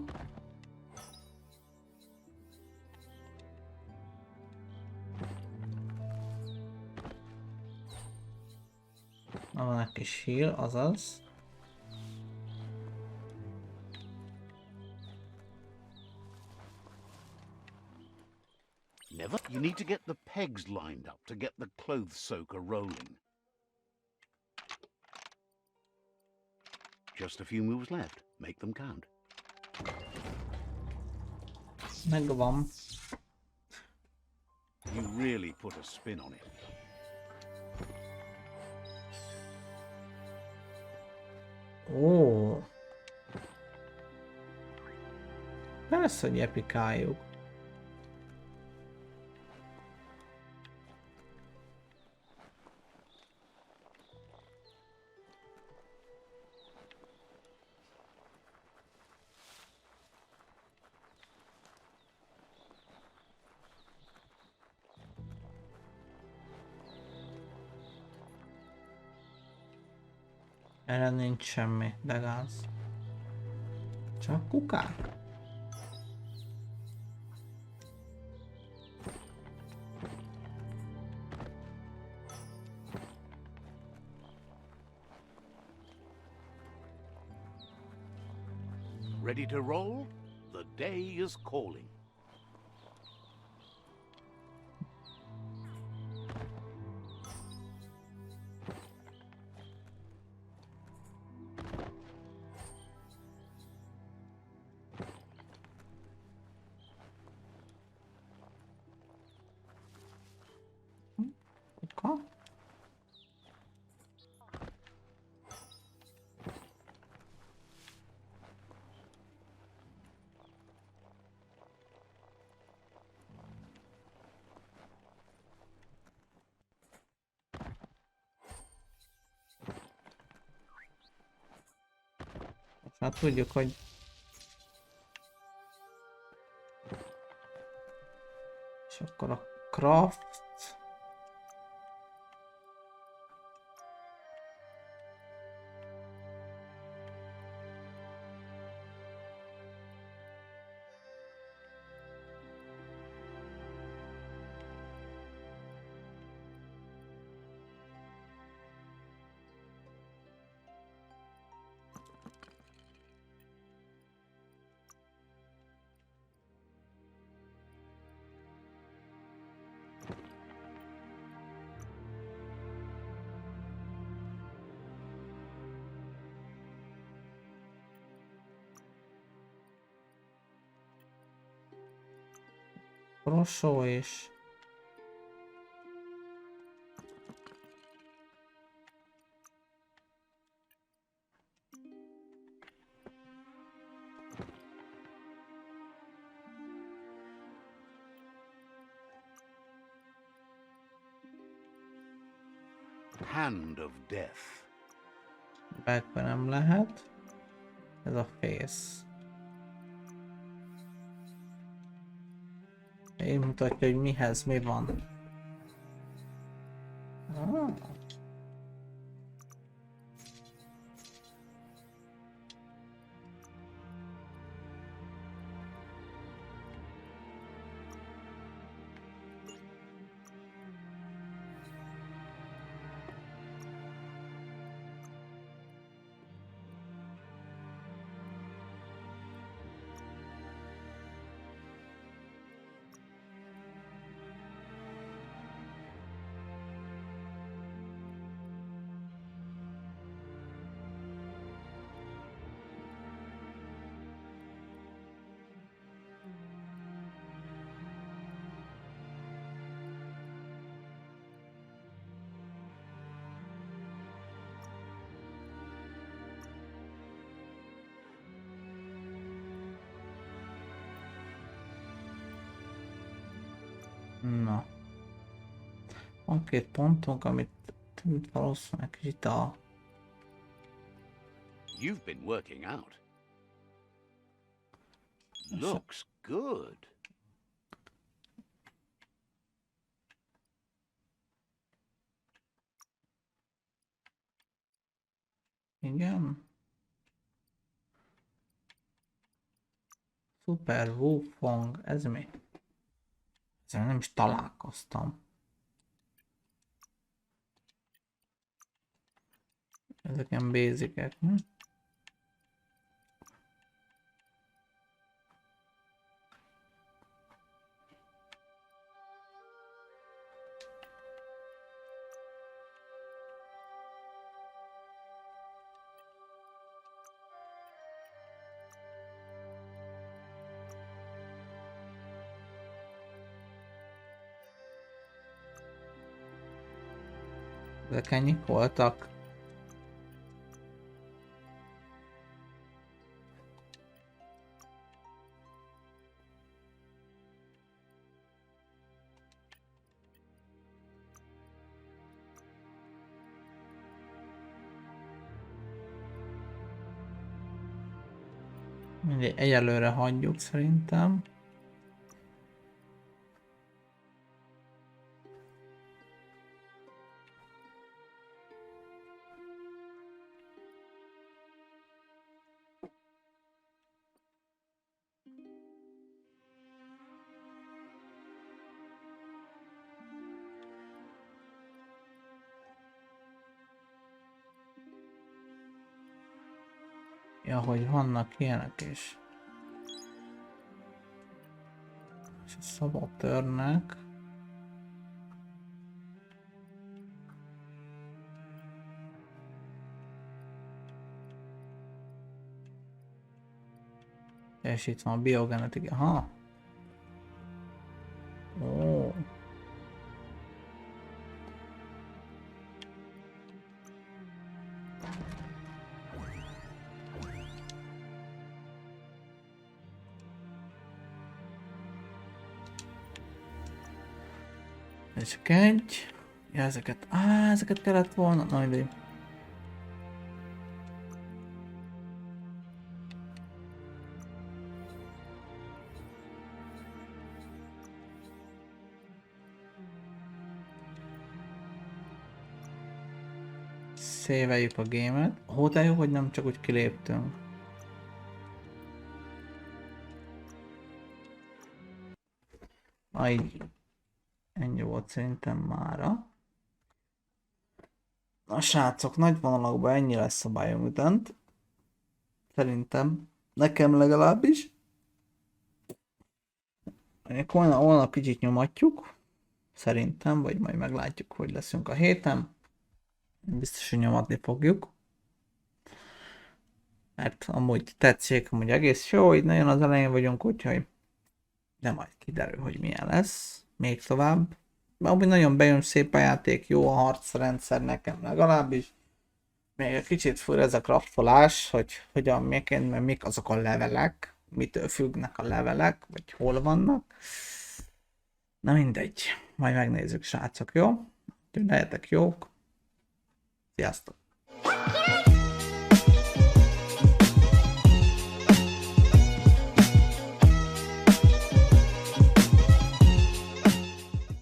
Van egy kis heal, azaz.
Never. You need to get the pegs lined up to get the clothes soaker rolling. Just a few moves left. Make them count.
Megvan.
You really put a spin on it.
Ó. Persze, hogy epikáljuk. Erre nincs semmi, de gáz. Csak kukák.
Ready to roll? The day is calling.
Kuka. Hát tudjuk, hogy és akkor a craft. Prosó és
Hand of Death.
backben nem lehet. Ez a face. Én mutatja, hogy mihez mi van. Ah. Na. Van két pontunk, amit valószínűleg kicsit a...
You've been working out. Looks good.
Igen. Super Wufong, ez mi? Ezzel nem is találkoztam. Ezek ilyen basicek, hm? Ezek ennyik voltak. Mindegy, egyelőre hagyjuk szerintem. Ja, hogy vannak ilyenek is. És a szabotőrnek. És itt van a biogenetika. Aha. Ó. Ez csak egy. Ja, ezeket kellett volna. Na, mindegy. széveljük a gémet. Ó, de jó, hogy nem csak úgy kiléptünk. Így ennyi volt szerintem mára. Na srácok, nagy vonalakban ennyi lesz a Biomutant. Szerintem. Nekem legalábbis. Holnap kicsit nyomatjuk. Szerintem, vagy majd meglátjuk, hogy leszünk a héten. Biztos, hogy nyomatni fogjuk. Mert amúgy tetszik, amúgy egész jó, így nagyon az elején vagyunk, úgyhogy de majd kiderül, hogy milyen lesz. Még tovább. Mert amúgy nagyon bejön szép a játék, jó a harcrendszer nekem legalábbis. Még egy kicsit fura ez a kraftolás, hogy hogyan, miként, mert mik azok a levelek, mitől függnek a levelek, vagy hol vannak. Na mindegy, majd megnézzük srácok, jó? Úgyhogy legyetek jók. Sziasztok!